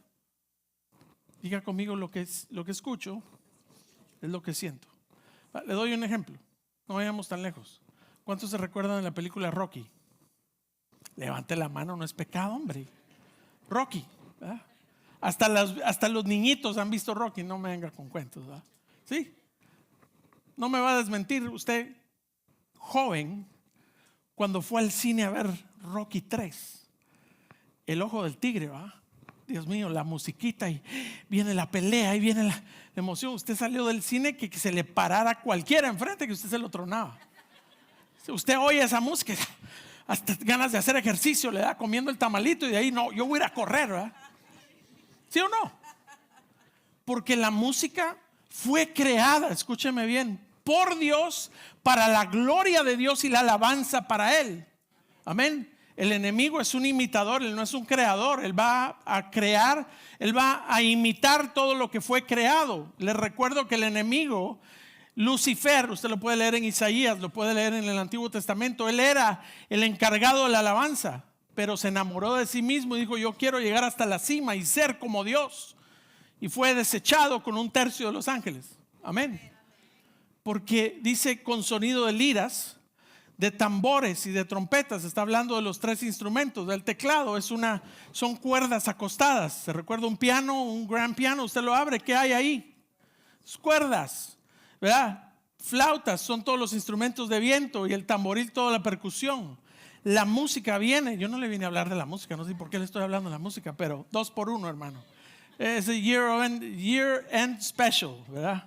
A: Diga conmigo, lo que escucho es lo que siento. Le doy un ejemplo. No vayamos tan lejos. ¿Cuántos se recuerdan de la película Rocky? Levante la mano, no es pecado, hombre. Rocky, ¿verdad? Hasta los niñitos han visto Rocky, no me venga con cuentos, ¿verdad? Sí. No me va a desmentir usted, joven, cuando fue al cine a ver Rocky 3, El Ojo del Tigre, ¿verdad? Dios mío, la musiquita y viene la pelea y viene la emoción. Usted salió del cine que se le parara cualquiera enfrente, que usted se lo tronaba. Usted oye esa música, hasta ganas de hacer ejercicio le da, comiendo el tamalito, y de ahí no, yo voy a ir a correr, ¿verdad? ¿Sí o no? Porque la música fue creada, escúcheme bien, por Dios, para la gloria de Dios y la alabanza para Él. Amén. El enemigo es un imitador, él no es un creador. Él va a crear, él va a imitar todo lo que fue creado. Les recuerdo que el enemigo, Lucifer, usted lo puede leer en Isaías, lo puede leer en el Antiguo Testamento, él era el encargado de la alabanza, pero se enamoró de sí mismo y dijo: yo quiero llegar hasta la cima y ser como Dios, y fue desechado con 1/3 de los ángeles. Amén. Porque dice con sonido de liras, de tambores y de trompetas. Está hablando de los 3 instrumentos. Del teclado son cuerdas acostadas. Se recuerda un piano, un gran piano, usted lo abre, ¿qué hay ahí? Cuerdas, ¿verdad? Flautas son todos los instrumentos de viento, y el tamboril toda la percusión. La música viene, yo no le vine a hablar de la música, no sé por qué le estoy hablando de la música, pero 2 por 1, hermano. Es el year end special, ¿verdad?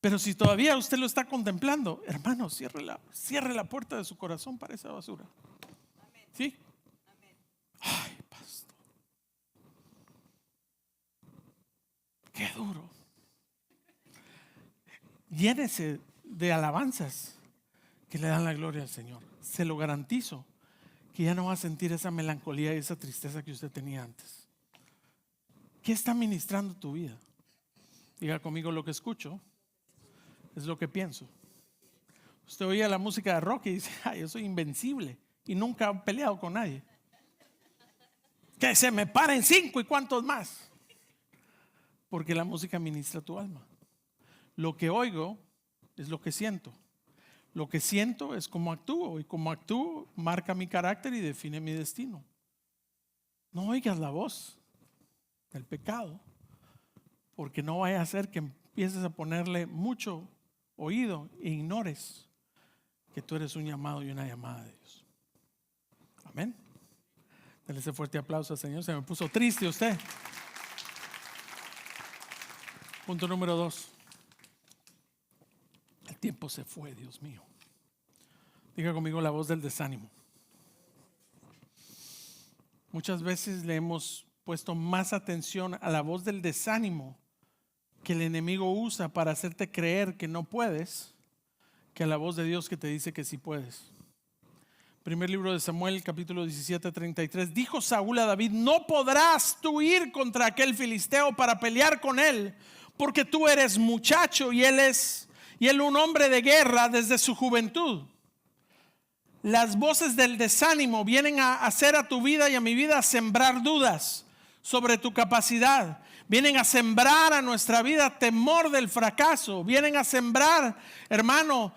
A: Pero si todavía usted lo está contemplando, hermano, cierre la puerta de su corazón para esa basura. Amén. ¿Sí? Amén. Ay, pastor, qué duro. Llénese de alabanzas que le dan la gloria al Señor. Se lo garantizo que ya no va a sentir esa melancolía y esa tristeza que usted tenía antes. ¿Qué está ministrando tu vida? Diga conmigo, lo que escucho es lo que pienso. Usted oía la música de rock y dice: ay, yo soy invencible y nunca he peleado con nadie. Que se me paren 5 y cuántos más. Porque la música ministra tu alma. Lo que oigo es lo que siento. Lo que siento es cómo actúo, y cómo actúo marca mi carácter y define mi destino. No oigas la voz del pecado, porque no vaya a ser que empieces a ponerle mucho oído e ignores que tú eres un llamado y una llamada de Dios. Amén. Dale ese fuerte aplauso al Señor. Se me puso triste usted. Punto número 2. El tiempo se fue, Dios mío. Diga conmigo, la voz del desánimo. Muchas veces le hemos puesto más atención a la voz del desánimo que el enemigo usa para hacerte creer que no puedes, que a la voz de Dios que te dice que sí puedes. Primer libro de Samuel, capítulo 17, 33. Dijo Saúl a David: no podrás tú ir contra aquel filisteo para pelear con él, porque tú eres muchacho y él un hombre de guerra desde su juventud. Las voces del desánimo vienen a hacer a tu vida y a mi vida a sembrar dudas sobre tu capacidad. Vienen a sembrar a nuestra vida temor del fracaso. Vienen a sembrar, hermano,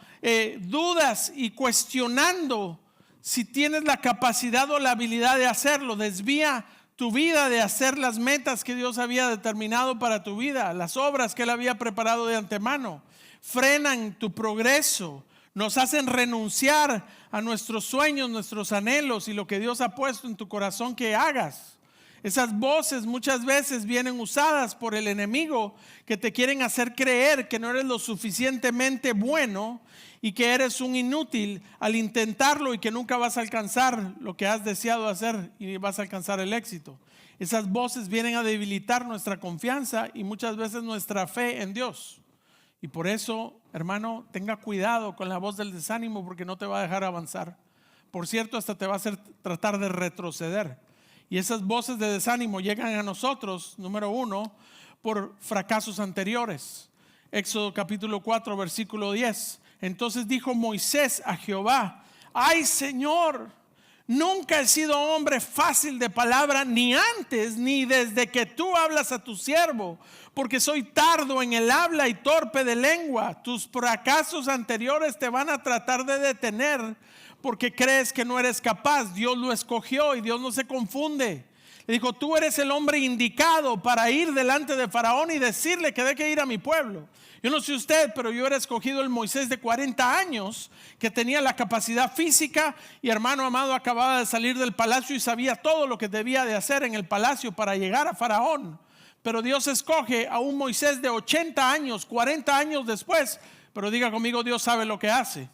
A: dudas y cuestionando si tienes la capacidad o la habilidad de hacerlo. Desvía tu vida de hacer las metas que Dios había determinado para tu vida, las obras que Él había preparado de antemano. Frenan tu progreso. Nos hacen renunciar a nuestros sueños, nuestros anhelos y lo que Dios ha puesto en tu corazón que hagas. Esas voces muchas veces vienen usadas por el enemigo, que te quieren hacer creer que no eres lo suficientemente bueno y que eres un inútil al intentarlo y que nunca vas a alcanzar lo que has deseado hacer y vas a alcanzar el éxito. Esas voces vienen a debilitar nuestra confianza y muchas veces nuestra fe en Dios. Y por eso, hermano, tenga cuidado con la voz del desánimo, porque no te va a dejar avanzar. Por cierto, hasta te va a hacer tratar de retroceder. Y esas voces de desánimo llegan a nosotros, número 1, por fracasos anteriores. Éxodo capítulo 4, versículo 10. Entonces dijo Moisés a Jehová: ay, Señor, nunca he sido hombre fácil de palabra, ni antes ni desde que tú hablas a tu siervo, porque soy tardo en el habla y torpe de lengua. Tus fracasos anteriores te van a tratar de detener porque crees que no eres capaz. Dios lo escogió y Dios no se confunde. Le dijo: tú eres el hombre indicado para ir delante de Faraón y decirle que deje ir a mi pueblo. Yo no sé usted, pero yo era escogido el Moisés de 40 años, que tenía la capacidad física, y hermano amado, acababa de salir del palacio y sabía todo lo que debía de hacer en el palacio para llegar a Faraón. Pero Dios escoge a un Moisés de 80 años, 40 años después. Pero diga conmigo: Dios sabe lo que hace.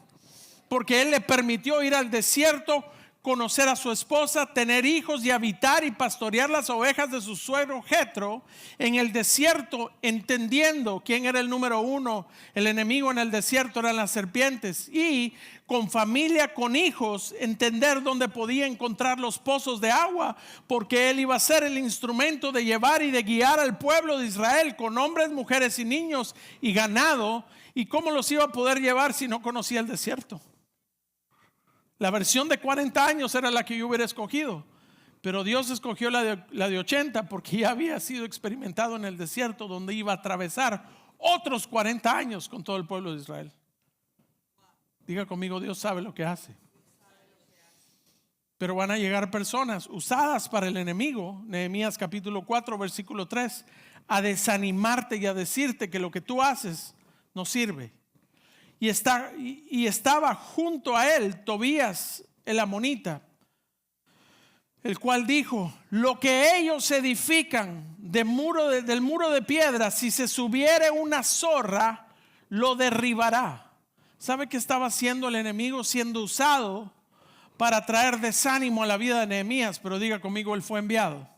A: Porque Él le permitió ir al desierto, conocer a su esposa, tener hijos y habitar y pastorear las ovejas de su suegro Jetro en el desierto, entendiendo quién era el número 1. El enemigo en el desierto eran las serpientes. Y con familia, con hijos, entender dónde podía encontrar los pozos de agua, porque Él iba a ser el instrumento de llevar y de guiar al pueblo de Israel con hombres, mujeres y niños y ganado. ¿Y cómo los iba a poder llevar si no conocía el desierto? La versión de 40 años era la que yo hubiera escogido, pero Dios escogió la de 80 porque ya había sido experimentado en el desierto, donde iba a atravesar otros 40 años con todo el pueblo de Israel. Diga conmigo: Dios sabe lo que hace. Pero van a llegar personas usadas para el enemigo, Nehemías capítulo 4, versículo 3, a desanimarte y a decirte que lo que tú haces no sirve. Y estaba junto a él Tobías el amonita, el cual dijo: lo que ellos edifican del muro de piedra, si se subiere una zorra, lo derribará. ¿Sabe qué estaba haciendo el enemigo? Siendo usado para traer desánimo a la vida de Nehemías. Pero diga conmigo: él fue enviado.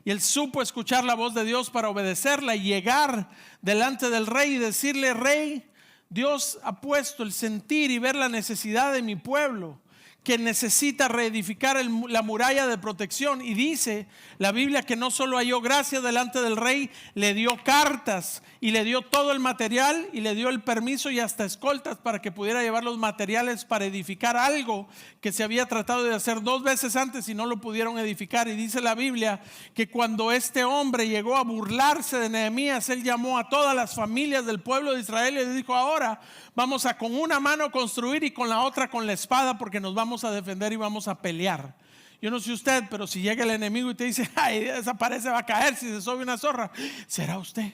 A: Y él supo escuchar la voz de Dios para obedecerla y llegar delante del rey y decirle: rey, Dios ha puesto el sentir y ver la necesidad de mi pueblo, que necesita reedificar la muralla de protección. Y dice la Biblia que no solo halló gracia delante del rey, le dio cartas y le dio todo el material y le dio el permiso y hasta escoltas para que pudiera llevar los materiales para edificar algo que se había tratado de hacer 2 veces antes y no lo pudieron edificar. Y dice la Biblia que cuando este hombre llegó a burlarse de Nehemías, él llamó a todas las familias del pueblo de Israel y le dijo: ahora vamos a con una mano construir y con la otra con la espada, porque nos vamos a defender y vamos a pelear. Yo no sé usted, pero si llega el enemigo y te dice: ay, desaparece, va a caer si se sube una zorra, ¿será usted?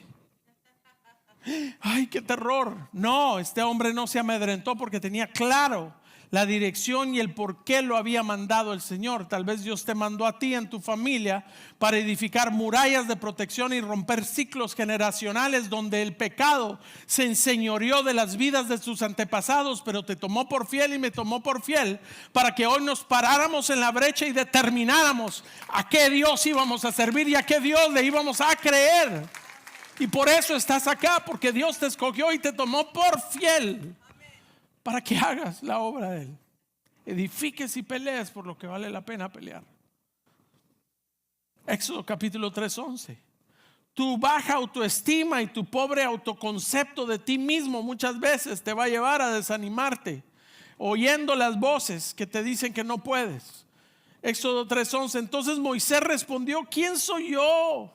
A: Ay, qué terror. No, este hombre no se amedrentó porque tenía claro la dirección y el por qué lo había mandado el Señor. Tal vez Dios te mandó a ti en tu familia para edificar murallas de protección y romper ciclos generacionales donde el pecado se enseñoreó de las vidas de sus antepasados, pero te tomó por fiel y me tomó por fiel para que hoy nos paráramos en la brecha y determináramos a qué Dios íbamos a servir y a qué Dios le íbamos a creer. Y por eso estás acá, porque Dios te escogió y te tomó por fiel para que hagas la obra de Él. edifiques y pelees por lo que vale la pena pelear. Éxodo capítulo 3:11. Tu baja autoestima y tu pobre autoconcepto de ti mismo muchas veces te va a llevar a desanimarte, oyendo las voces que te dicen que no puedes. Éxodo 3:11. Entonces Moisés respondió: ¿quién soy yo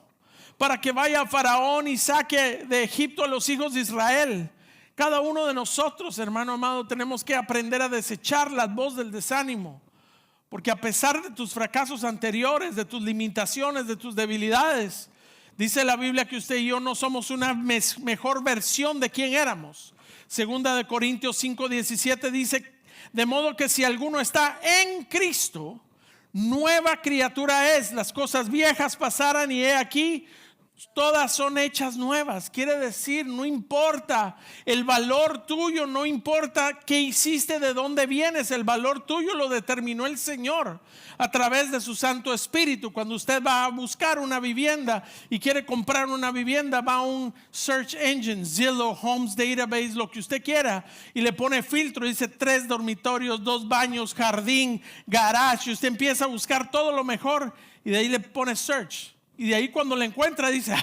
A: para que vaya a Faraón y saque de Egipto a los hijos de Israel? Cada uno de nosotros, hermano amado, tenemos que aprender a desechar la voz del desánimo, porque a pesar de tus fracasos anteriores, de tus limitaciones, de tus debilidades, dice la Biblia que usted y yo no somos una mejor versión de quien éramos. Segunda de Corintios 5:17 dice: de modo que si alguno está en Cristo, nueva criatura es. Las cosas viejas pasaran y he aquí, todas son hechas nuevas. Quiere decir, no importa el valor tuyo, no importa qué hiciste, de dónde vienes, el valor tuyo lo determinó el Señor a través de su Santo Espíritu. Cuando usted va a buscar una vivienda y quiere comprar una vivienda, va a un search engine, Zillow, Homes Database, lo que usted quiera, y le pone filtro, dice 3 dormitorios, 2 baños, jardín, garage, y usted empieza a buscar todo lo mejor y de ahí le pone search. Y de ahí cuando la encuentra dice: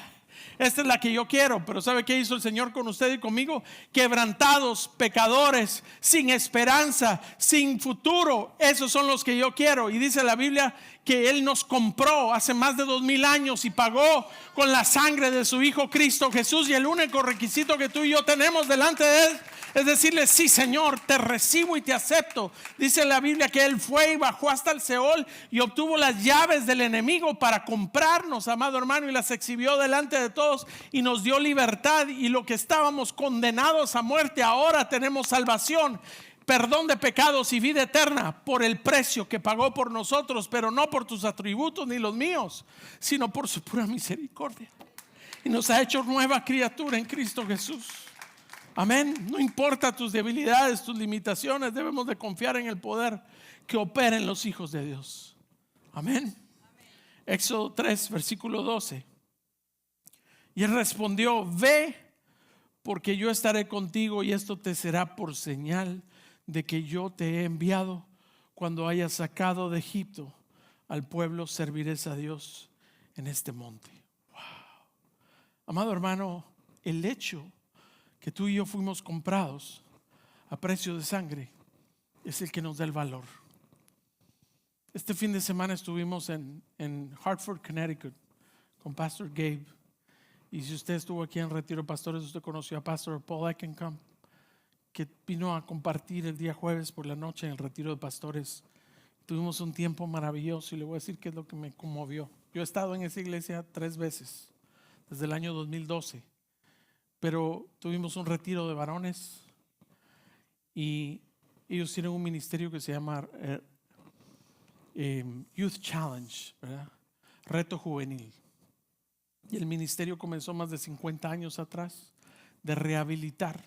A: esta es la que yo quiero. Pero ¿sabe qué hizo el Señor con usted y conmigo? Quebrantados, pecadores, sin esperanza, sin futuro, esos son los que yo quiero. Y dice la Biblia que Él nos compró hace más de 2000 años y pagó con la sangre de su Hijo Cristo Jesús. Y el único requisito que tú y yo tenemos delante de Él es decirle: sí, Señor, te recibo y te acepto. Dice la Biblia que Él fue y bajó hasta el Seol y obtuvo las llaves del enemigo para comprarnos, amado hermano, y las exhibió delante de todos y nos dio libertad. Y lo que estábamos condenados a muerte, ahora tenemos salvación, perdón de pecados y vida eterna por el precio que pagó por nosotros, pero no por tus atributos ni los míos, sino por su pura misericordia. Y nos ha hecho nueva criatura en Cristo Jesús. Amén. No importa tus debilidades, tus limitaciones, debemos de confiar en el poder que opera en los hijos de Dios. Amén. Éxodo 3, versículo 12. Y él respondió: ve, porque yo estaré contigo, y esto te será por señal de que yo te he enviado. Cuando hayas sacado de Egipto al pueblo, servirás a Dios en este monte. Wow. Amado hermano, el hecho que tú y yo fuimos comprados a precio de sangre es el que nos da el valor. Este fin de semana estuvimos en Hartford, Connecticut, con Pastor Gabe. Y si usted estuvo aquí en Retiro de Pastores, usted conoció a Pastor Paul Eckenkamp, que vino a compartir el día jueves por la noche en el Retiro de Pastores. Tuvimos un tiempo maravilloso y le voy a decir qué es lo que me conmovió. Yo he estado en esa iglesia 3 veces desde el año 2012. Pero tuvimos un retiro de varones y ellos tienen un ministerio que se llama Youth Challenge, ¿verdad? Reto juvenil. Y el ministerio comenzó más de 50 años atrás, de rehabilitar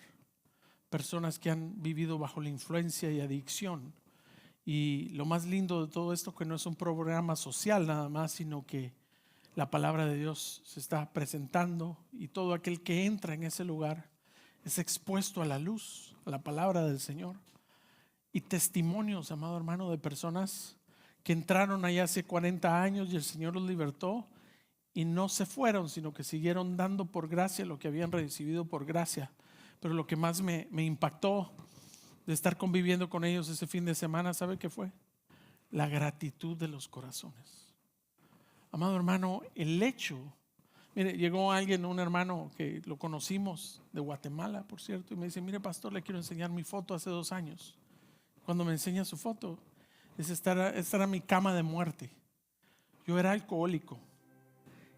A: personas que han vivido bajo la influencia y adicción. Y lo más lindo de todo esto, que no es un programa social nada más, sino que la palabra de Dios se está presentando y todo aquel que entra en ese lugar es expuesto a la luz, a la palabra del Señor. Y testimonios, amado hermano, de personas que entraron allá hace 40 años y el Señor los libertó y no se fueron, sino que siguieron dando por gracia lo que habían recibido por gracia. Pero lo que más me impactó de estar conviviendo con ellos ese fin de semana, ¿sabe qué fue? La gratitud de los corazones. Amado hermano, el hecho, mire, llegó alguien, un hermano que lo conocimos de Guatemala, por cierto, y me dice: mire, pastor, le quiero enseñar mi foto hace 2 años. Cuando me enseña su foto, esta era mi cama de muerte. Yo era alcohólico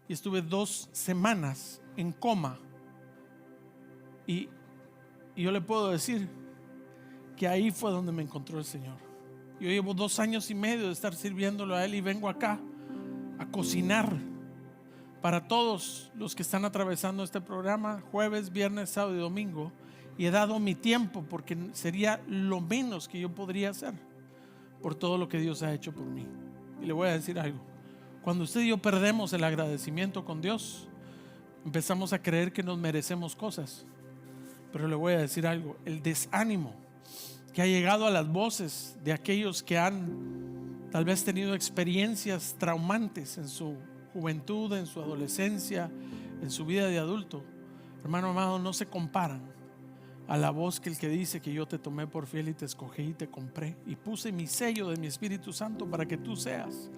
A: y estuve 2 semanas en coma. Y yo le puedo decir que ahí fue donde me encontró el Señor. Yo llevo 2 años y medio de estar sirviéndolo a Él y vengo acá a cocinar para todos los que están atravesando este programa jueves, viernes, sábado y domingo, y he dado mi tiempo porque sería lo menos que yo podría hacer por todo lo que Dios ha hecho por mí. Y le voy a decir algo: cuando usted y yo perdemos el agradecimiento con Dios, empezamos a creer que nos merecemos cosas. Pero le voy a decir algo: el desánimo que ha llegado a las voces de aquellos que han tal vez tenido experiencias traumantes en su juventud, en su adolescencia, en su vida de adulto. Hermano amado, no se comparan a la voz que el que dice que yo te tomé por fiel y te escogí y te compré y puse mi sello de mi Espíritu Santo para que tú seas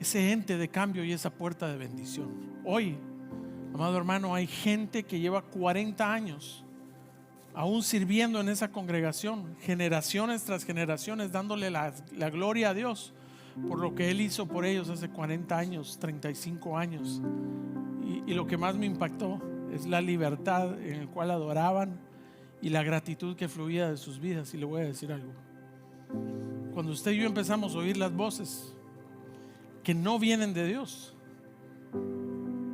A: ese ente de cambio y esa puerta de bendición. Hoy, amado hermano, hay gente que lleva 40 años aún sirviendo en esa congregación, generaciones tras generaciones, dándole la gloria a Dios por lo que Él hizo por ellos hace 40 años, 35 años. Y lo que más me impactó es la libertad en la cual adoraban y la gratitud que fluía de sus vidas. Y le voy a decir algo: cuando usted y yo empezamos a oír las voces que no vienen de Dios,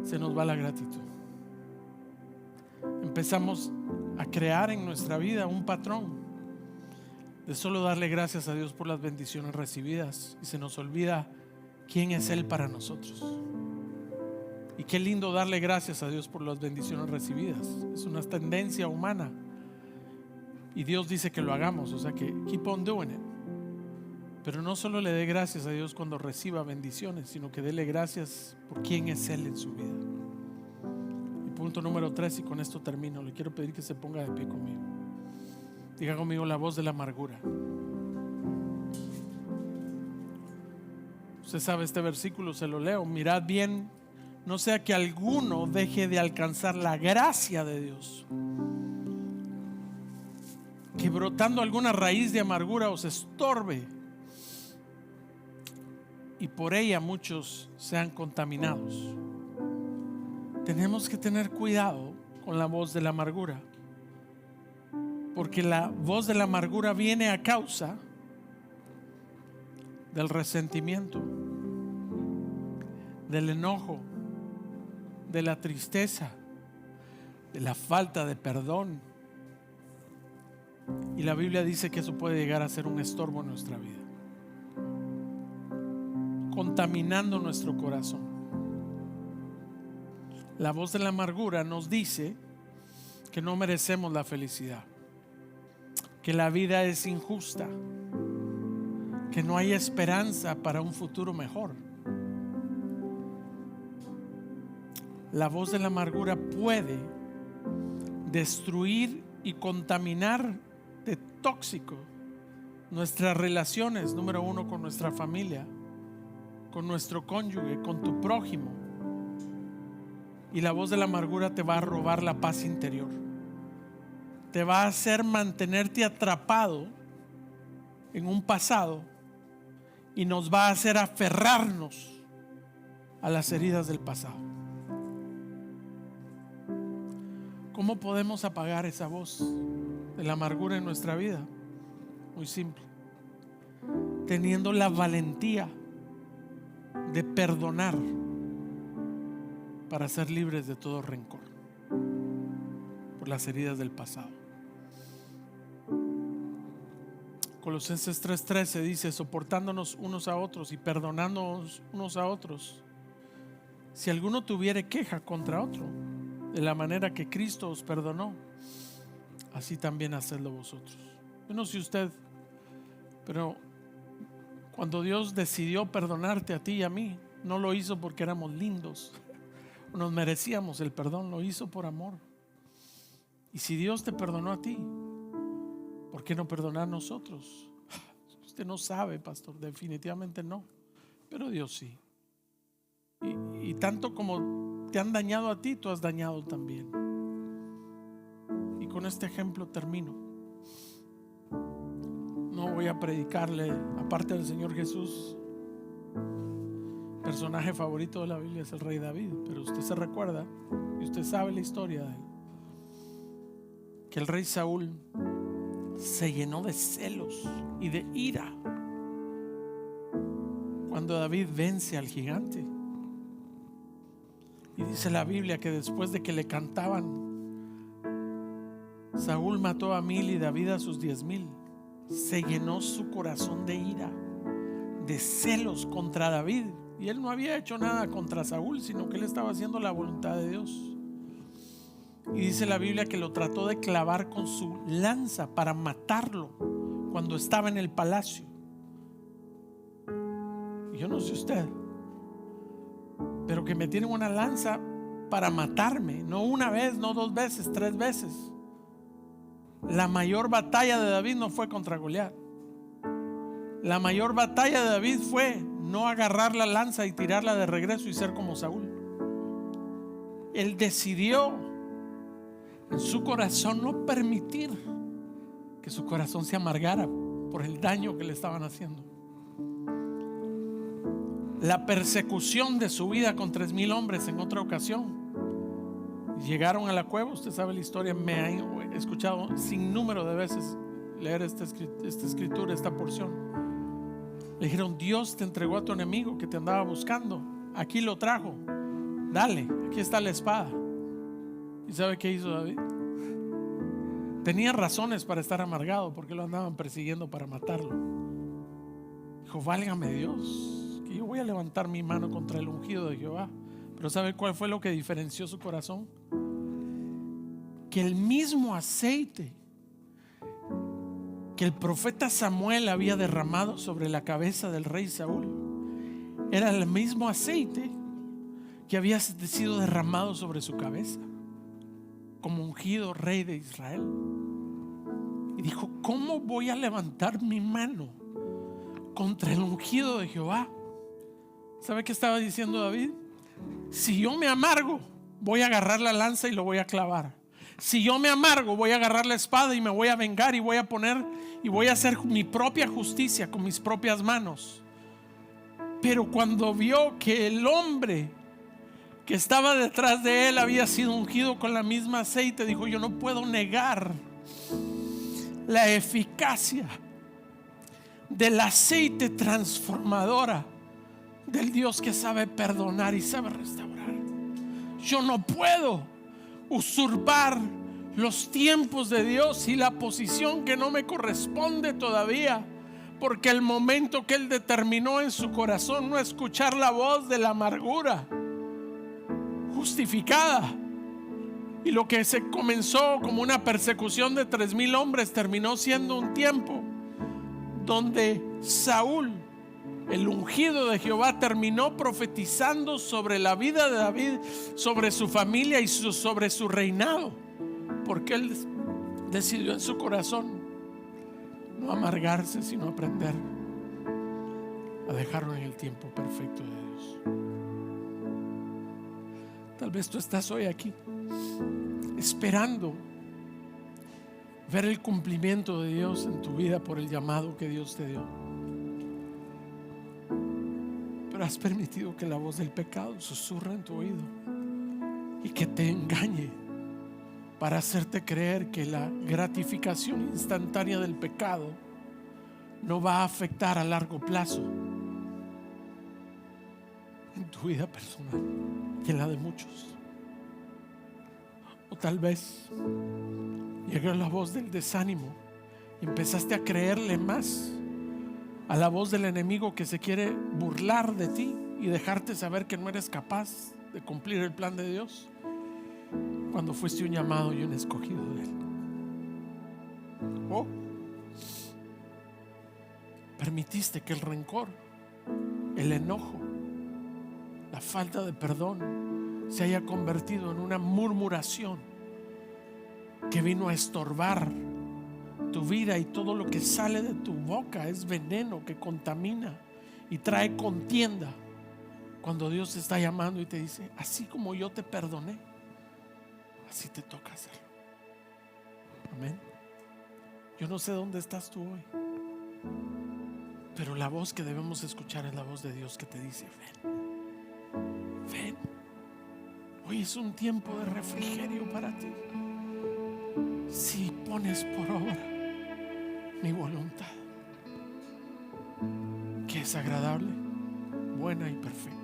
A: se nos va la gratitud. Empezamos a crear en nuestra vida un patrón de solo darle gracias a Dios por las bendiciones recibidas, y se nos olvida quién es Él para nosotros. Y qué lindo darle gracias a Dios por las bendiciones recibidas. Es una tendencia humana y Dios dice que lo hagamos, o sea que keep on doing it. Pero no solo le dé gracias a Dios cuando reciba bendiciones, sino que dele gracias por quién es Él en su vida. Punto número 3, y con esto termino. Le quiero pedir que se ponga de pie conmigo. Diga conmigo: la voz de la amargura. Usted sabe este versículo, se lo leo: mirad bien, no sea que alguno deje de alcanzar la gracia de Dios, que brotando alguna raíz de amargura os estorbe y por ella muchos sean contaminados. Tenemos que tener cuidado con la voz de la amargura, porque la voz de la amargura viene a causa del resentimiento, del enojo, de la tristeza, de la falta de perdón. Y la Biblia dice que eso puede llegar a ser un estorbo en nuestra vida, contaminando nuestro corazón. La voz de la amargura nos dice que no merecemos la felicidad, que la vida es injusta, que no hay esperanza para un futuro mejor. La voz de la amargura puede destruir y contaminar de tóxico nuestras relaciones, número uno, con nuestra familia, con nuestro cónyuge, con tu prójimo. Y la voz de la amargura te va a robar la paz interior, te va a hacer mantenerte atrapado en un pasado y nos va a hacer aferrarnos a las heridas del pasado. ¿Cómo podemos apagar esa voz de la amargura en nuestra vida? Muy simple: teniendo la valentía de perdonar para ser libres de todo rencor por las heridas del pasado. Colosenses 3:13 dice: soportándonos unos a otros y perdonándonos unos a otros, si alguno tuviere queja contra otro, de la manera que Cristo os perdonó, así también hacedlo vosotros. Yo no sé usted, pero cuando Dios decidió perdonarte a ti y a mí, no lo hizo porque éramos lindos, nos merecíamos el perdón, lo hizo por amor. Y si Dios te perdonó a ti, ¿por qué no perdonar a nosotros? Usted no sabe, pastor, definitivamente no, pero Dios sí. Y tanto como te han dañado a ti, tú has dañado también. Y con este ejemplo termino. No voy a predicarle, aparte del Señor Jesús, personaje favorito de la Biblia es el rey David, pero usted se recuerda y usted sabe la historia de él, que el rey Saúl se llenó de celos y de ira cuando David vence al gigante. Y dice la Biblia que después de que le cantaban, Saúl mató a 1000 y David a sus 10,000. Se llenó su corazón de ira, de celos contra David. Y él no había hecho nada contra Saúl, sino que él estaba haciendo la voluntad de Dios. Y dice la Biblia que lo trató de clavar con su lanza para matarlo cuando estaba en el palacio. Y yo no sé usted, pero que me tienen una lanza para matarme, no una vez, no 2 veces, 3 veces. La mayor batalla de David no fue contra Goliat. La mayor batalla de David fue no agarrar la lanza y tirarla de regreso y ser como Saúl. Él decidió en su corazón no permitir que su corazón se amargara por el daño que le estaban haciendo. La persecución de su vida con 3,000 hombres en otra ocasión. Llegaron a la cueva, usted sabe la historia, me ha escuchado sin número de veces leer esta escritura, esta porción. Le dijeron: Dios te entregó a tu enemigo que te andaba buscando, aquí lo trajo, dale, aquí está la espada. ¿Y sabe qué hizo David? Tenía razones para estar amargado porque lo andaban persiguiendo para matarlo. Dijo: válgame Dios, que yo voy a levantar mi mano contra el ungido de Jehová. Pero ¿sabe cuál fue lo que diferenció su corazón? Que el mismo aceite que el profeta Samuel había derramado sobre la cabeza del rey Saúl era el mismo aceite que había sido derramado sobre su cabeza como ungido rey de Israel. Y dijo: ¿cómo voy a levantar mi mano contra el ungido de Jehová? ¿Sabe qué estaba diciendo David? Si yo me amargo, voy a agarrar la lanza y lo voy a clavar. Si yo me amargo, voy a agarrar la espada y me voy a vengar y voy a poner y voy a hacer mi propia justicia con mis propias manos. Pero cuando vio que el hombre que estaba detrás de él había sido ungido con la misma aceite, dijo: yo no puedo negar la eficacia del aceite transformadora del Dios que sabe perdonar y sabe restaurar. Yo no puedo usurpar los tiempos de Dios y la posición que no me corresponde todavía, porque el momento que Él determinó en su corazón no escuchar la voz de la amargura justificada, y lo que se comenzó como una persecución de 3,000 hombres terminó siendo un tiempo donde Saúl, el ungido de Jehová, terminó profetizando sobre la vida de David, sobre su familia y sobre su reinado, porque él decidió en su corazón no amargarse, sino aprender a dejarlo en el tiempo perfecto de Dios. Tal vez tú estás hoy aquí esperando ver el cumplimiento de Dios en tu vida por el llamado que Dios te dio, pero has permitido que la voz del pecado susurre en tu oído y que te engañe para hacerte creer que la gratificación instantánea del pecado no va a afectar a largo plazo en tu vida personal y en la de muchos. O tal vez llegó la voz del desánimo y empezaste a creerle más a la voz del enemigo que se quiere burlar de ti y dejarte saber que no eres capaz de cumplir el plan de Dios, cuando fuiste un llamado y un escogido de Él. O permitiste que el rencor, el enojo, la falta de perdón se haya convertido en una murmuración que vino a estorbar tu vida, y todo lo que sale de tu boca es veneno que contamina y trae contienda, cuando Dios te está llamando y te dice: así como yo te perdoné, así te toca hacerlo. Amén. Yo no sé dónde estás tú hoy, pero la voz que debemos escuchar es la voz de Dios que te dice: ven, ven. Hoy es un tiempo de refrigerio para ti, si pones por obra mi voluntad, que es agradable, buena y perfecta.